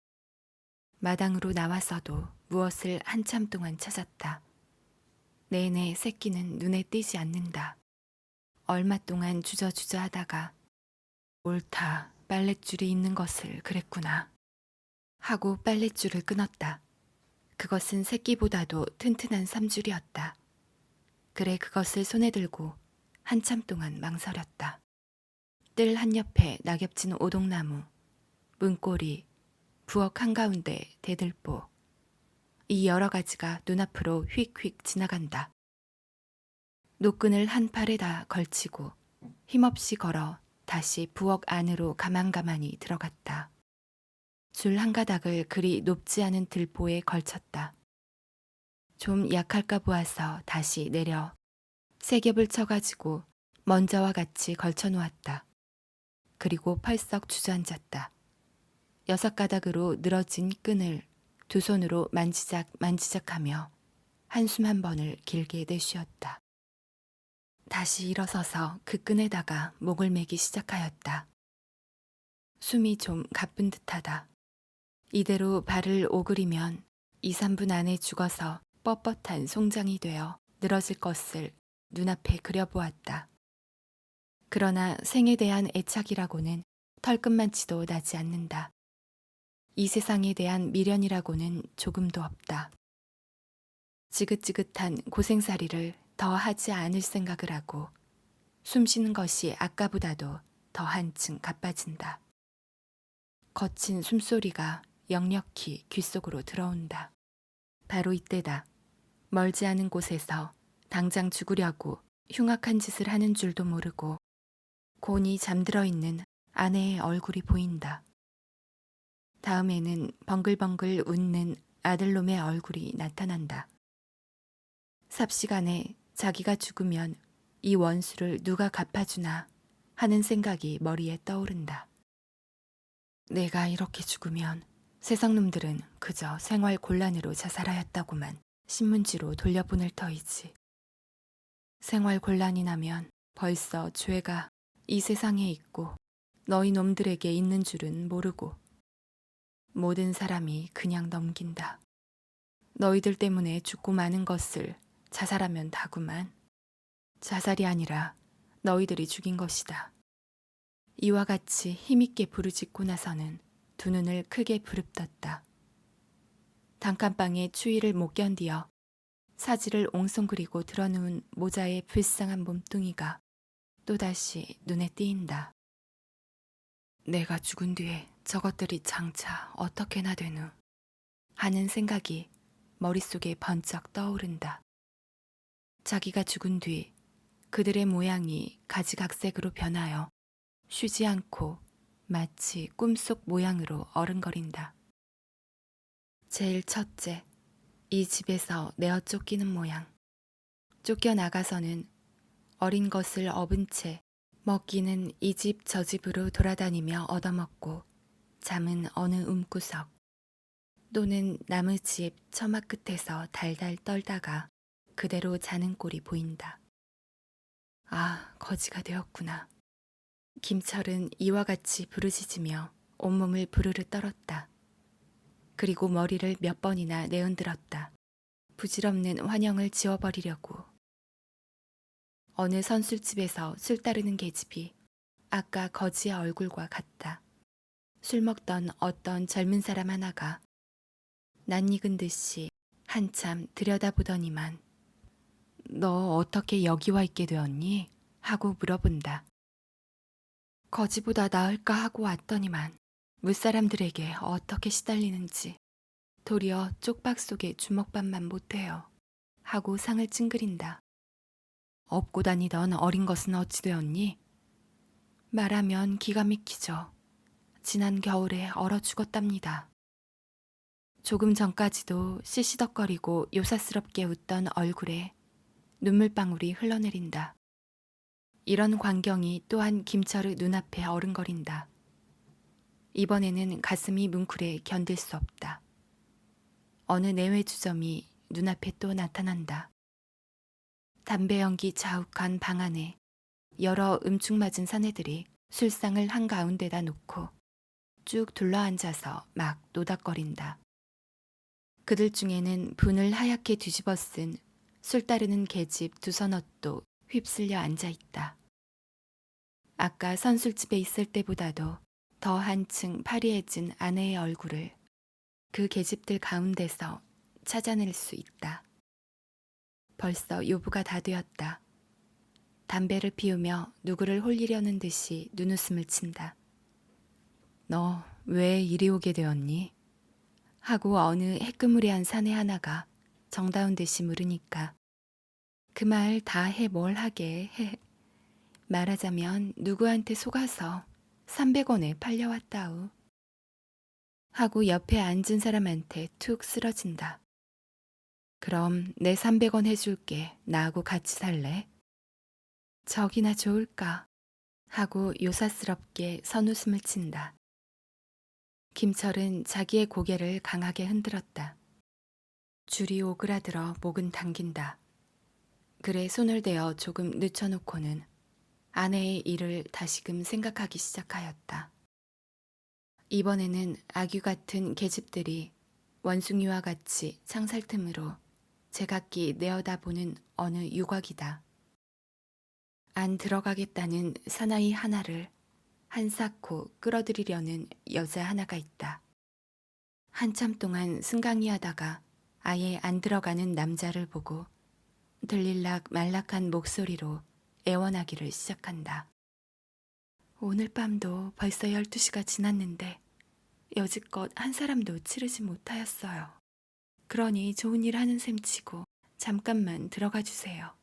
마당으로 나와서도 무엇을 한참 동안 찾았다. 내내 새끼는 눈에 띄지 않는다. 얼마 동안 주저주저 하다가 옳다, 빨랫줄이 있는 것을 그랬구나 하고 빨랫줄을 끊었다. 그것은 새끼보다도 튼튼한 삼줄이었다. 그래 그것을 손에 들고 한참 동안 망설였다. 뜰 한옆에 낙엽진 오동나무, 문고리, 부엌 한가운데 대들보, 이 여러 가지가 눈앞으로 휙휙 지나간다. 노끈을 한 팔에다 걸치고 힘없이 걸어 다시 부엌 안으로 가만가만히 들어갔다. 줄 한 가닥을 그리 높지 않은 들보에 걸쳤다. 좀 약할까 보아서 다시 내려 세 겹을 쳐가지고 먼저와 같이 걸쳐 놓았다. 그리고 펄썩 주저앉았다. 6가닥으로 늘어진 끈을 두 손으로 만지작 만지작하며 한숨 한 번을 길게 내쉬었다. 다시 일어서서 그 끈에다가 목을 매기 시작하였다. 숨이 좀 가쁜 듯하다. 이대로 발을 오그리면 2, 3분 안에 죽어서 뻣뻣한 송장이 되어 늘어질 것을 눈앞에 그려보았다. 그러나 생에 대한 애착이라고는 털끝만치도 나지 않는다. 이 세상에 대한 미련이라고는 조금도 없다. 지긋지긋한 고생살이를 더 하지 않을 생각을 하고 숨쉬는 것이 아까보다도 더 한층 가빠진다. 거친 숨소리가 역력히 귓속으로 들어온다. 바로 이때다. 멀지 않은 곳에서 당장 죽으려고 흉악한 짓을 하는 줄도 모르고 곤히 잠들어 있는 아내의 얼굴이 보인다. 다음에는 벙글벙글 웃는 아들놈의 얼굴이 나타난다. 삽시간에 자기가 죽으면 이 원수를 누가 갚아주나 하는 생각이 머리에 떠오른다. 내가 이렇게 죽으면 세상 놈들은 그저 생활 곤란으로 자살하였다고만 신문지로 돌려보낼 터이지. 생활 곤란이 나면 벌써 죄가 이 세상에 있고 너희 놈들에게 있는 줄은 모르고 모든 사람이 그냥 넘긴다. 너희들 때문에 죽고 마는 것을 자살하면 다구만. 자살이 아니라 너희들이 죽인 것이다. 이와 같이 힘있게 부르짖고 나서는 두 눈을 크게 부릅떴다. 단칸방의 추위를 못 견디어 사지를 옹성그리고 드러누운 모자의 불쌍한 몸뚱이가 또다시 눈에 띄인다. 내가 죽은 뒤에 저것들이 장차 어떻게나 되누 하는 생각이 머릿속에 번쩍 떠오른다. 자기가 죽은 뒤 그들의 모양이 가지각색으로 변하여 쉬지 않고 마치 꿈속 모양으로 어른거린다. 제일 첫째, 이 집에서 내어 쫓기는 모양. 쫓겨나가서는 어린 것을 업은 채 먹기는 이 집 저 집으로 돌아다니며 얻어먹고 잠은 어느 움구석 또는 나무집 처막 끝에서 달달 떨다가 그대로 자는 꼴이 보인다. 아, 거지가 되었구나. 김철은 이와 같이 부르짖으며 온몸을 부르르 떨었다. 그리고 머리를 몇 번이나 내흔들었다. 부질없는 환영을 지워버리려고. 어느 선술집에서 술 따르는 계집이 아까 거지의 얼굴과 같다. 술 먹던 어떤 젊은 사람 하나가 낯익은 듯이 한참 들여다보더니만 너 어떻게 여기 와 있게 되었니? 하고 물어본다. 거지보다 나을까 하고 왔더니만 물사람들에게 어떻게 시달리는지 도리어 쪽박 속에 주먹밥만 못해요. 하고 상을 찡그린다. 업고 다니던 어린 것은 어찌 되었니? 말하면 기가 막히죠. 지난 겨울에 얼어 죽었답니다. 조금 전까지도 시시덕거리고 요사스럽게 웃던 얼굴에 눈물방울이 흘러내린다. 이런 광경이 또한 김철의 눈앞에 어른거린다. 이번에는 가슴이 뭉클해 견딜 수 없다. 어느 내외 주점이 눈앞에 또 나타난다. 담배 연기 자욱한 방 안에 여러 음축맞은 사내들이 술상을 한가운데다 놓고 쭉 둘러앉아서 막 노닥거린다. 그들 중에는 분을 하얗게 뒤집어 쓴 술 따르는 계집 두서넛도 휩쓸려 앉아있다. 아까 선술집에 있을 때보다도 더 한층 파리해진 아내의 얼굴을 그 계집들 가운데서 찾아낼 수 있다. 벌써 요부가 다 되었다. 담배를 피우며 누구를 홀리려는 듯이 눈웃음을 친다. 너 왜 이리 오게 되었니? 하고 어느 해끄무레한 사내 하나가 정다운 듯이 물으니까 그 말 다 해 뭘 하게 해. 말하자면 누구한테 속아서 300원에 팔려왔다우. 하고 옆에 앉은 사람한테 툭 쓰러진다. 그럼 내 300원 해줄게. 나하고 같이 살래? 저기나 좋을까? 하고 요사스럽게 선웃음을 친다. 김철은 자기의 고개를 강하게 흔들었다. 줄이 오그라들어 목은 당긴다. 그래 손을 대어 조금 늦춰놓고는 아내의 일을 다시금 생각하기 시작하였다. 이번에는 아귀 같은 계집들이 원숭이와 같이 창살틈으로 제각기 내어다보는 어느 유곽이다. 안 들어가겠다는 사나이 하나를 한사코 끌어들이려는 여자 하나가 있다. 한참 동안 승강이하다가 아예 안 들어가는 남자를 보고 들릴락 말락한 목소리로 애원하기를 시작한다. 오늘 밤도 벌써 12시가 지났는데 여지껏 한 사람도 치르지 못하였어요. 그러니 좋은 일 하는 셈 치고 잠깐만 들어가 주세요.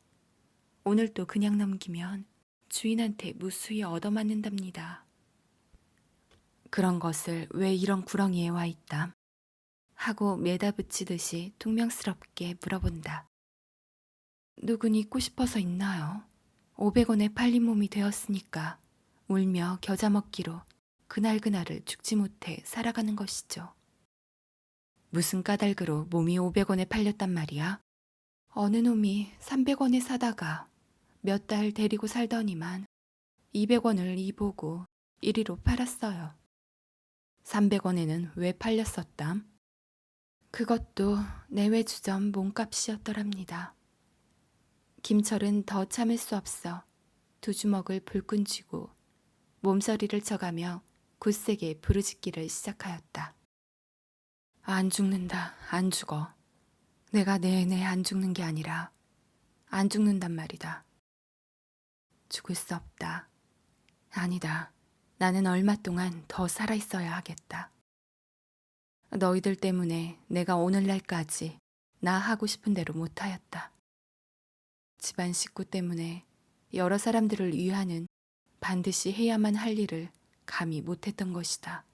오늘 또 그냥 넘기면 주인한테 무수히 얻어맞는답니다. 그런 것을 왜 이런 구렁이에 와 있담? 하고 매다 붙이듯이 퉁명스럽게 물어본다. 누군 있고 싶어서 있나요? 500원에 팔린 몸이 되었으니까 울며 겨자 먹기로 그날그날을 죽지 못해 살아가는 것이죠. 무슨 까닭으로 몸이 500원에 팔렸단 말이야? 어느 놈이 300원에 사다가 몇 달 데리고 살더니만 200원을 이보고 1위로 팔았어요. 300원에는 왜 팔렸었담? 그것도 내외주점 몸값이었더랍니다. 김철은 더 참을 수 없어 두 주먹을 불끈 쥐고 몸서리를 쳐가며 굳세게 부르짖기를 시작하였다. 안 죽는다, 안 죽어. 내가 내내 안 죽는 게 아니라 안 죽는단 말이다. 죽을 수 없다. 아니다. 나는 얼마 동안 더 살아있어야 하겠다. 너희들 때문에 내가 오늘날까지 나 하고 싶은 대로 못하였다. 집안 식구 때문에 여러 사람들을 위하는 반드시 해야만 할 일을 감히 못했던 것이다.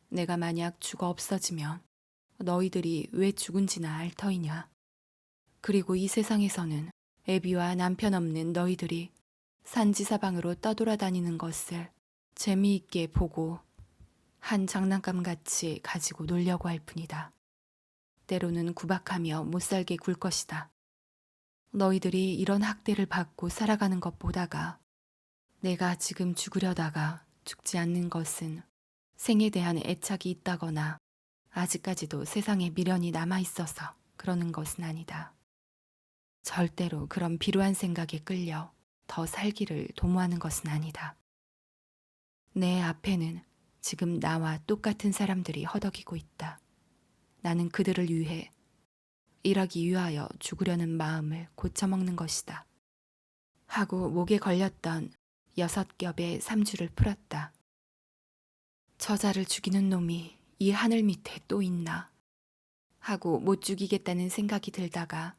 내가 만약 죽어 없어지면 너희들이 왜 죽은지나 알 터이냐. 그리고 이 세상에서는 애비와 남편 없는 너희들이 산지사방으로 떠돌아다니는 것을 재미있게 보고 한 장난감같이 가지고 놀려고 할 뿐이다. 때로는 구박하며 못살게 굴 것이다. 너희들이 이런 학대를 받고 살아가는 것 보다가 내가 지금 죽으려다가 죽지 않는 것은 생에 대한 애착이 있다거나 아직까지도 세상에 미련이 남아있어서 그러는 것은 아니다. 절대로 그런 비루한 생각에 끌려 더 살기를 도모하는 것은 아니다. 내 앞에는 지금 나와 똑같은 사람들이 허덕이고 있다. 나는 그들을 위해 일하기 위하여 죽으려는 마음을 고쳐먹는 것이다. 하고 목에 걸렸던 6겹의 삼주를 풀었다. 저자를 죽이는 놈이 이 하늘 밑에 또 있나 하고 못 죽이겠다는 생각이 들다가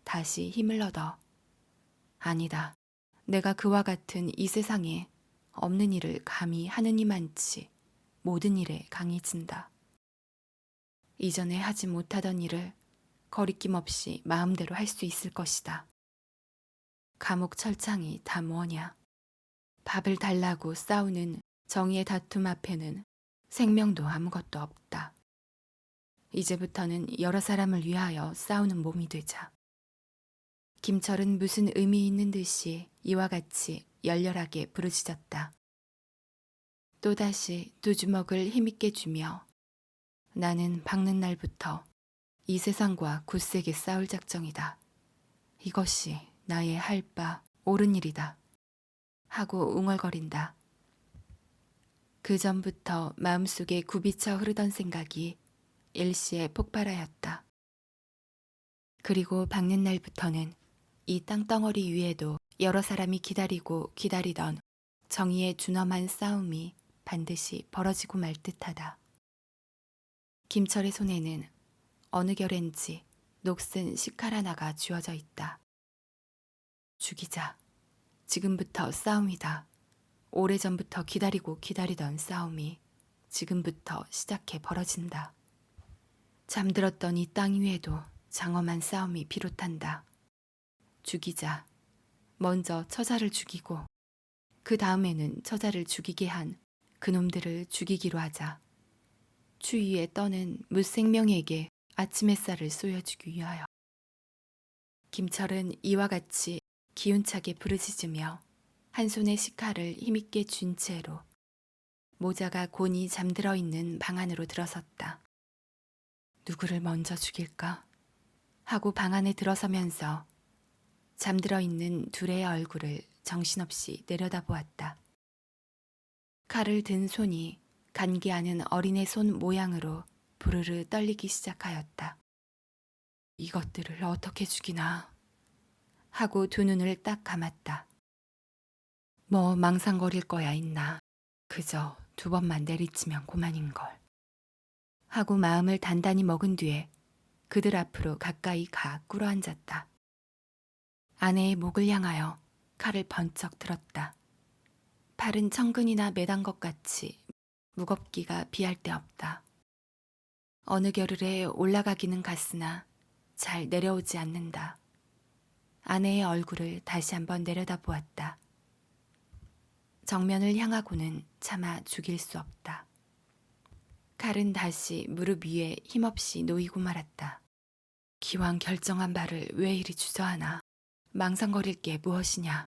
다시 힘을 얻어 아니다. 내가 그와 같은 이 세상에 없는 일을 감히 하느니만치 모든 일에 강해진다. 이전에 하지 못하던 일을 거리낌 없이 마음대로 할 수 있을 것이다. 감옥 철창이 다 뭐냐. 밥을 달라고 싸우는 정의의 다툼 앞에는 생명도 아무것도 없다. 이제부터는 여러 사람을 위하여 싸우는 몸이 되자. 김철은 무슨 의미 있는 듯이 이와 같이 열렬하게 부르짖었다. 또다시 두 주먹을 힘있게 쥐며 나는 박는 날부터 이 세상과 굳세게 싸울 작정이다. 이것이 나의 할 바 옳은 일이다. 하고 웅얼거린다. 그 전부터 마음속에 굽이쳐 흐르던 생각이 일시에 폭발하였다. 그리고 박는 날부터는 이 땅덩어리 위에도 여러 사람이 기다리고 기다리던 정의의 준엄한 싸움이 반드시 벌어지고 말 듯하다. 김철의 손에는 어느 결엔지 녹슨 식칼 하나가 쥐어져 있다. 죽이자. 지금부터 싸움이다. 오래전부터 기다리고 기다리던 싸움이 지금부터 시작해 벌어진다. 잠들었던 이 땅 위에도 장엄한 싸움이 비롯한다. 죽이자. 먼저 처자를 죽이고 그 다음에는 처자를 죽이게 한 그놈들을 죽이기로 하자. 추위에 떠는 무생명에게 아침 햇살을 쏘여주기 위하여. 김철은 이와 같이 기운차게 부르짖으며 한 손에 식칼을 힘있게 쥔 채로 모자가 곤히 잠들어 있는 방 안으로 들어섰다. 누구를 먼저 죽일까? 하고 방 안에 들어서면서 잠들어 있는 둘의 얼굴을 정신없이 내려다보았다. 칼을 든 손이 간기하는 어린애 손 모양으로 부르르 떨리기 시작하였다. 이것들을 어떻게 죽이나 하고 두 눈을 딱 감았다. 뭐 망상거릴 거야 있나. 그저 두 번만 내리치면 고만인걸. 하고 마음을 단단히 먹은 뒤에 그들 앞으로 가까이 가 꿇어앉았다. 아내의 목을 향하여 칼을 번쩍 들었다. 팔은 천근이나 매단 것 같이 무겁기가 비할 데 없다. 어느 겨를에 올라가기는 갔으나 잘 내려오지 않는다. 아내의 얼굴을 다시 한번 내려다 보았다. 정면을 향하고는 차마 죽일 수 없다. 칼은 다시 무릎 위에 힘없이 놓이고 말았다. 기왕 결정한 바를 왜 이리 주저하나. 망상거릴 게 무엇이냐.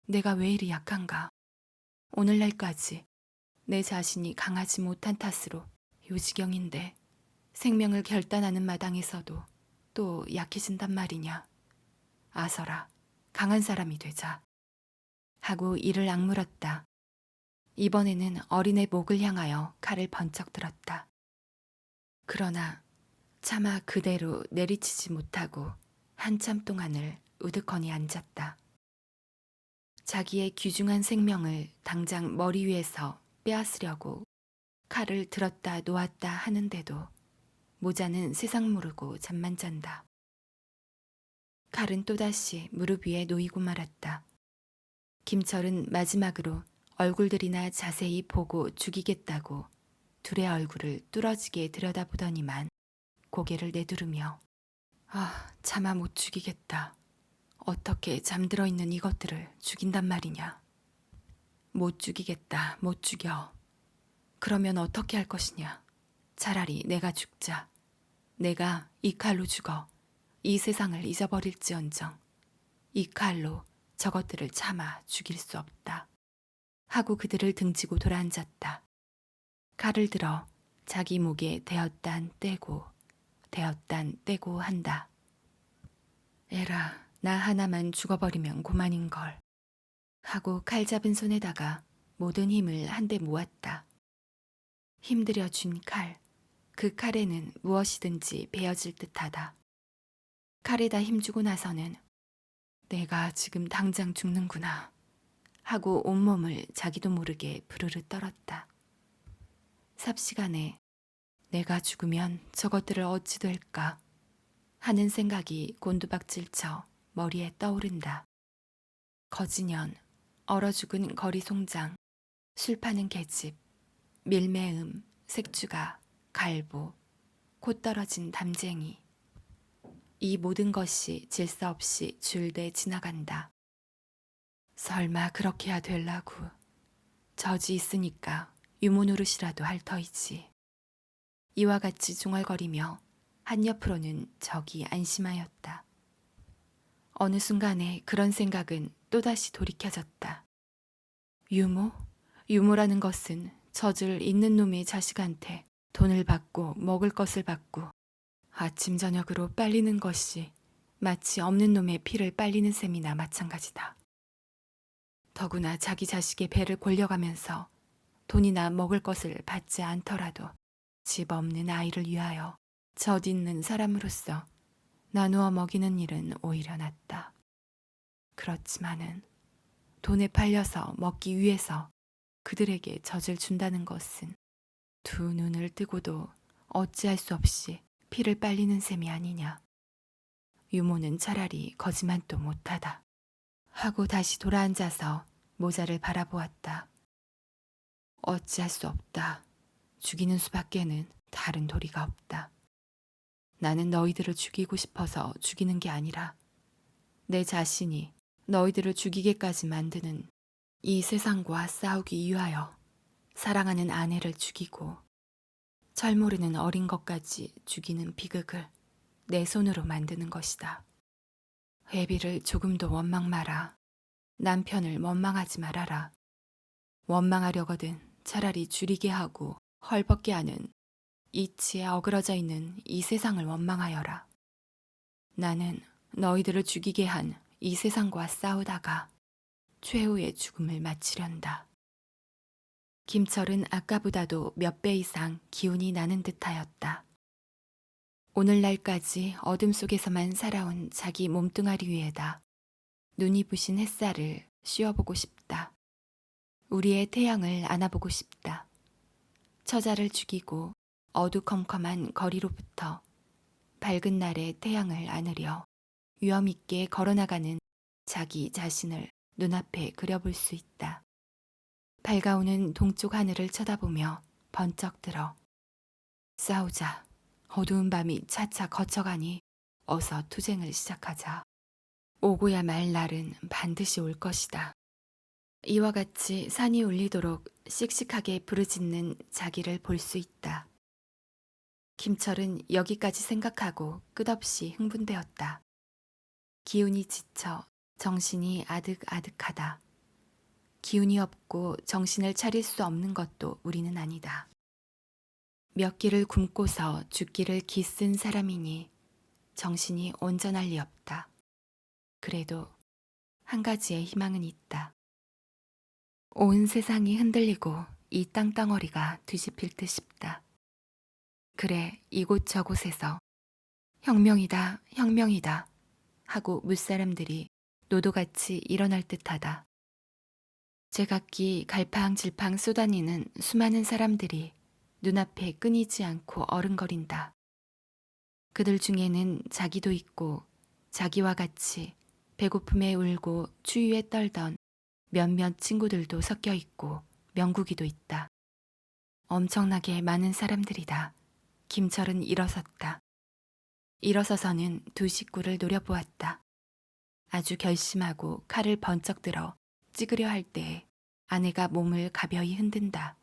내가 왜 이리 약한가. 오늘날까지 내 자신이 강하지 못한 탓으로 요지경인데 생명을 결단하는 마당에서도 또 약해진단 말이냐. 아서라, 강한 사람이 되자. 하고 이를 악물었다. 이번에는 어린애 목을 향하여 칼을 번쩍 들었다. 그러나 차마 그대로 내리치지 못하고 한참 동안을 우두커니 앉았다. 자기의 귀중한 생명을 당장 머리 위에서 빼앗으려고 칼을 들었다 놓았다 하는데도 모자는 세상 모르고 잠만 잔다. 칼은 또다시 무릎 위에 놓이고 말았다. 김철은 마지막으로 얼굴들이나 자세히 보고 죽이겠다고 둘의 얼굴을 뚫어지게 들여다보더니만 고개를 내두르며 차마 못 죽이겠다. 어떻게 잠들어 있는 이것들을 죽인단 말이냐. 못 죽이겠다. 못 죽여. 그러면 어떻게 할 것이냐. 차라리 내가 죽자. 내가 이 칼로 죽어 이 세상을 잊어버릴지언정 이 칼로 저것들을 차마 죽일 수 없다. 하고 그들을 등지고 돌아앉았다. 칼을 들어 자기 목에 대었단 떼고 대었단 떼고 한다. 에라, 나 하나만 죽어버리면 고만인걸. 하고 칼 잡은 손에다가 모든 힘을 한데 모았다. 힘들여 준 칼, 그 칼에는 무엇이든지 베어질 듯하다. 칼에다 힘주고 나서는 내가 지금 당장 죽는구나 하고 온몸을 자기도 모르게 부르르 떨었다. 삽시간에 내가 죽으면 저것들을 어찌 될까 하는 생각이 곤두박질쳐 머리에 떠오른다. 거지년, 얼어 죽은 거리 송장, 술 파는 계집, 밀매음, 색주가, 갈보, 콧 떨어진 담쟁이. 이 모든 것이 질서 없이 줄대 지나간다. 설마 그렇게 해야 될라고. 저지 있으니까 유모노릇이라도 할 터이지. 이와 같이 중얼거리며 한옆으로는 적이 안심하였다. 어느 순간에 그런 생각은 또다시 돌이켜졌다. 유모? 유모라는 것은 젖을 있는 놈의 자식한테 돈을 받고 먹을 것을 받고 아침 저녁으로 빨리는 것이 마치 없는 놈의 피를 빨리는 셈이나 마찬가지다. 더구나 자기 자식의 배를 골려가면서 돈이나 먹을 것을 받지 않더라도 집 없는 아이를 위하여 젖 있는 사람으로서 나누어 먹이는 일은 오히려 낫다. 그렇지만은 돈에 팔려서 먹기 위해서 그들에게 젖을 준다는 것은 두 눈을 뜨고도 어찌할 수 없이 피를 빨리는 셈이 아니냐. 유모는 차라리 거짓말도 못하다. 하고 다시 돌아앉아서 모자를 바라보았다. 어찌할 수 없다. 죽이는 수밖에는 다른 도리가 없다. 나는 너희들을 죽이고 싶어서 죽이는 게 아니라 내 자신이 너희들을 죽이게까지 만드는 이 세상과 싸우기 위하여 사랑하는 아내를 죽이고 철모르는 어린 것까지 죽이는 비극을 내 손으로 만드는 것이다. 애비를 조금도 원망 마라. 남편을 원망하지 말아라. 원망하려거든 차라리 줄이게 하고 헐벗게 하는 이치에 어그러져 있는 이 세상을 원망하여라. 나는 너희들을 죽이게 한 이 세상과 싸우다가 최후의 죽음을 마치련다. 김철은 아까보다도 몇 배 이상 기운이 나는 듯하였다. 오늘날까지 어둠 속에서만 살아온 자기 몸뚱아리 위에다 눈이 부신 햇살을 씌워보고 싶다. 우리의 태양을 안아보고 싶다. 처자를 죽이고 어두컴컴한 거리로부터 밝은 날의 태양을 안으려 위험 있게 걸어나가는 자기 자신을 눈앞에 그려볼 수 있다. 밝아오는 동쪽 하늘을 쳐다보며 번쩍 들어 싸우자. 어두운 밤이 차차 거쳐가니 어서 투쟁을 시작하자. 오고야 말 날은 반드시 올 것이다. 이와 같이 산이 울리도록 씩씩하게 부르짖는 자기를 볼 수 있다. 김철은 여기까지 생각하고 끝없이 흥분되었다. 기운이 지쳐 정신이 아득아득하다. 기운이 없고 정신을 차릴 수 없는 것도 우리는 아니다. 몇 끼를 굶고서 죽기를 기쓴 사람이니 정신이 온전할 리 없다. 그래도 한 가지의 희망은 있다. 온 세상이 흔들리고 이 땅덩어리가 뒤집힐 듯 싶다. 그래, 이곳저곳에서 혁명이다, 혁명이다 하고 물사람들이 노도같이 일어날 듯하다. 제각기 갈팡질팡 쏘다니는 수많은 사람들이 눈앞에 끊이지 않고 어른거린다. 그들 중에는 자기도 있고 자기와 같이 배고픔에 울고 추위에 떨던 몇몇 친구들도 섞여 있고 명국이도 있다. 엄청나게 많은 사람들이다. 김철은 일어섰다. 일어서서는 두 식구를 노려보았다. 아주 결심하고 칼을 번쩍 들어 찍으려 할 때에 아내가 몸을 가벼이 흔든다.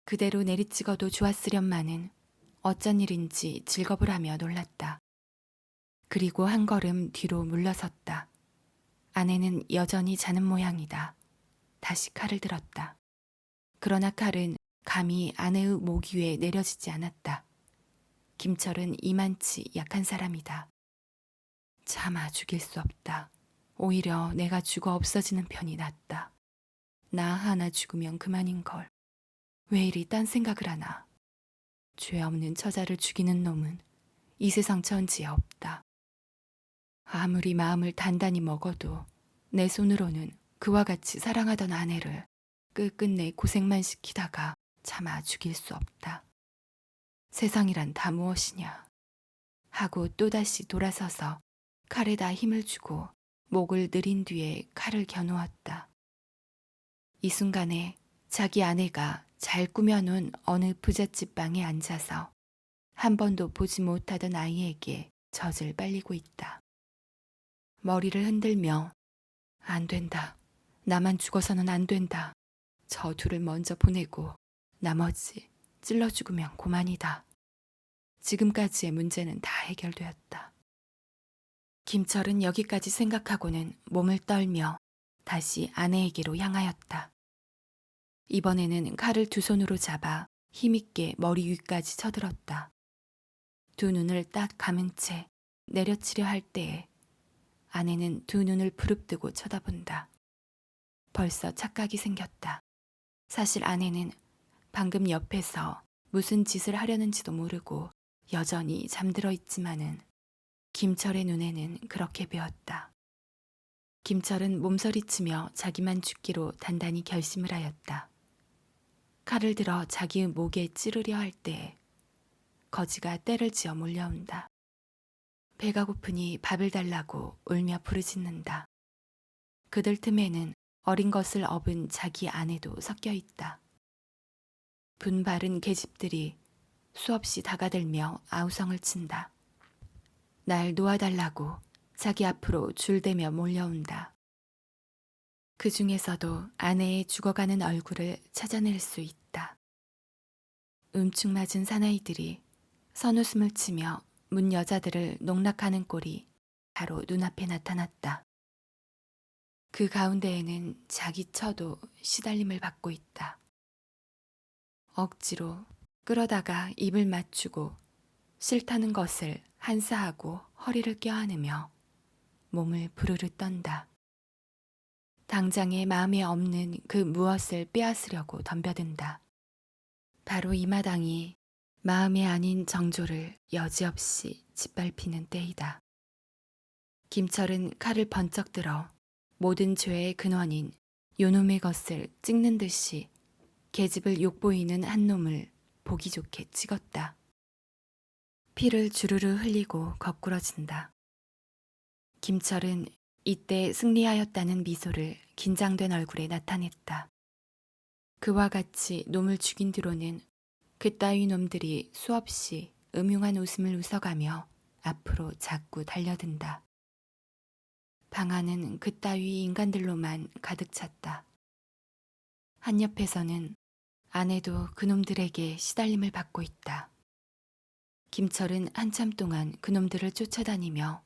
그대로 내리찍어도 좋았으련마는 어쩐 일인지 질겁을 하며 놀랐다. 그리고 한 걸음 뒤로 물러섰다. 아내는 여전히 자는 모양이다. 다시 칼을 들었다. 그러나 칼은 감히 아내의 목 위에 내려지지 않았다. 김철은 이만치 약한 사람이다. 차마 죽일 수 없다. 오히려 내가 죽어 없어지는 편이 낫다. 나 하나 죽으면 그만인걸. 왜 이리 딴 생각을 하나. 죄 없는 처자를 죽이는 놈은 이 세상 천지에 없다. 아무리 마음을 단단히 먹어도 내 손으로는 그와 같이 사랑하던 아내를 끝끝내 고생만 시키다가 차마 죽일 수 없다. 세상이란 다 무엇이냐 하고 또다시 돌아서서 칼에다 힘을 주고 목을 느린 뒤에 칼을 겨누었다. 이 순간에 자기 아내가 잘 꾸며놓은 어느 부잣집 방에 앉아서 한 번도 보지 못하던 아이에게 젖을 빨리고 있다. 머리를 흔들며 안 된다. 나만 죽어서는 안 된다. 저 둘을 먼저 보내고 나머지 찔러 죽으면 고만이다. 지금까지의 문제는 다 해결되었다. 김철은 여기까지 생각하고는 몸을 떨며 다시 아내에게로 향하였다. 이번에는 칼을 두 손으로 잡아 힘있게 머리 위까지 쳐들었다. 두 눈을 딱 감은 채 내려치려 할 때에 아내는 두 눈을 부릅뜨고 쳐다본다. 벌써 착각이 생겼다. 사실 아내는 방금 옆에서 무슨 짓을 하려는지도 모르고 여전히 잠들어 있지만은 김철의 눈에는 그렇게 배었다. 김철은 몸서리치며 자기만 죽기로 단단히 결심을 하였다. 칼을 들어 자기의 목에 찌르려 할 때에 거지가 떼를 지어 몰려온다. 배가 고프니 밥을 달라고 울며 부르짖는다. 그들 틈에는 어린 것을 업은 자기 아내도 섞여 있다. 분바른 계집들이 수없이 다가들며 아우성을 친다. 날 놓아달라고 자기 앞으로 줄대며 몰려온다. 그 중에서도 아내의 죽어가는 얼굴을 찾아낼 수 있다. 음축맞은 사나이들이 선웃음을 치며 문 여자들을 농락하는 꼴이 바로 눈앞에 나타났다. 그 가운데에는 자기 처도 시달림을 받고 있다. 억지로 끌어다가 입을 맞추고 싫다는 것을 한사하고 허리를 껴안으며 몸을 부르르 떤다. 당장에 마음에 없는 그 무엇을 빼앗으려고 덤벼든다. 바로 이 마당이 마음에 아닌 정조를 여지없이 짓밟히는 때이다. 김철은 칼을 번쩍 들어 모든 죄의 근원인 요놈의 것을 찍는 듯이 계집을 욕보이는 한 놈을 보기 좋게 찍었다. 피를 주르르 흘리고 거꾸러진다. 김철은 이때 승리하였다는 미소를 긴장된 얼굴에 나타냈다. 그와 같이 놈을 죽인 뒤로는 그따위 놈들이 수없이 음흉한 웃음을 웃어가며 앞으로 자꾸 달려든다. 방 안은 그따위 인간들로만 가득 찼다. 한 옆에서는 아내도 그놈들에게 시달림을 받고 있다. 김철은 한참 동안 그놈들을 쫓아다니며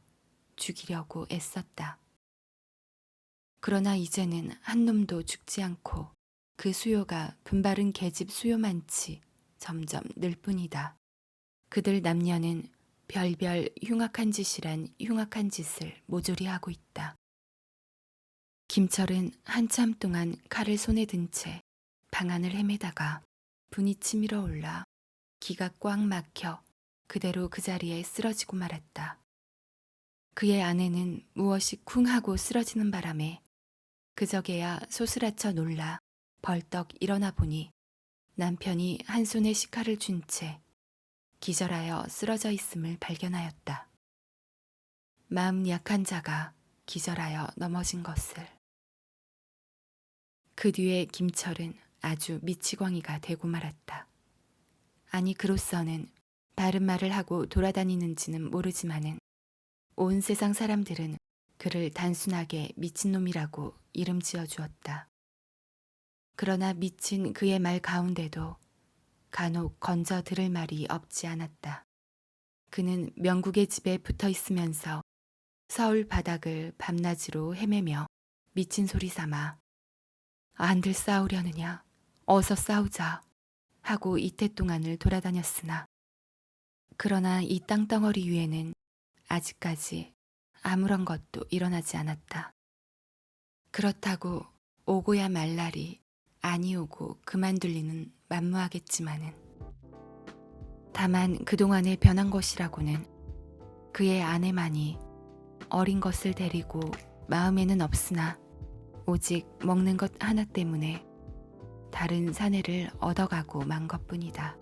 죽이려고 애썼다. 그러나 이제는 한 놈도 죽지 않고 그 수요가 분바른 계집 수요만치 점점 늘 뿐이다. 그들 남녀는 별별 흉악한 짓이란 흉악한 짓을 모조리 하고 있다. 김철은 한참 동안 칼을 손에 든 채 방 안을 헤매다가 분이 치밀어 올라 기가 꽉 막혀 그대로 그 자리에 쓰러지고 말았다. 그의 아내는 무엇이 쿵 하고 쓰러지는 바람에 그저게야 소스라쳐 놀라 벌떡 일어나 보니 남편이 한 손에 식칼을 쥔 채 기절하여 쓰러져 있음을 발견하였다. 마음 약한 자가 기절하여 넘어진 것을. 그 뒤에 김철은 아주 미치광이가 되고 말았다. 아니 그로서는 다른 말을 하고 돌아다니는지는 모르지만은 온 세상 사람들은 그를 단순하게 미친놈이라고 이름 지어 주었다. 그러나 미친 그의 말 가운데도 간혹 건져 들을 말이 없지 않았다. 그는 명국의 집에 붙어 있으면서 서울 바닥을 밤낮으로 헤매며 미친 소리 삼아 안들 싸우려느냐 어서 싸우자 하고 이태 동안을 돌아다녔으나 그러나 이 땅덩어리 위에는 아직까지 아무런 것도 일어나지 않았다. 그렇다고 오고야 말 날이 아니 오고 그만둘 리는 만무하겠지만은 다만 그동안에 변한 것이라고는 그의 아내만이 어린 것을 데리고 마음에는 없으나 오직 먹는 것 하나 때문에 다른 사내를 얻어가고 만 것뿐이다.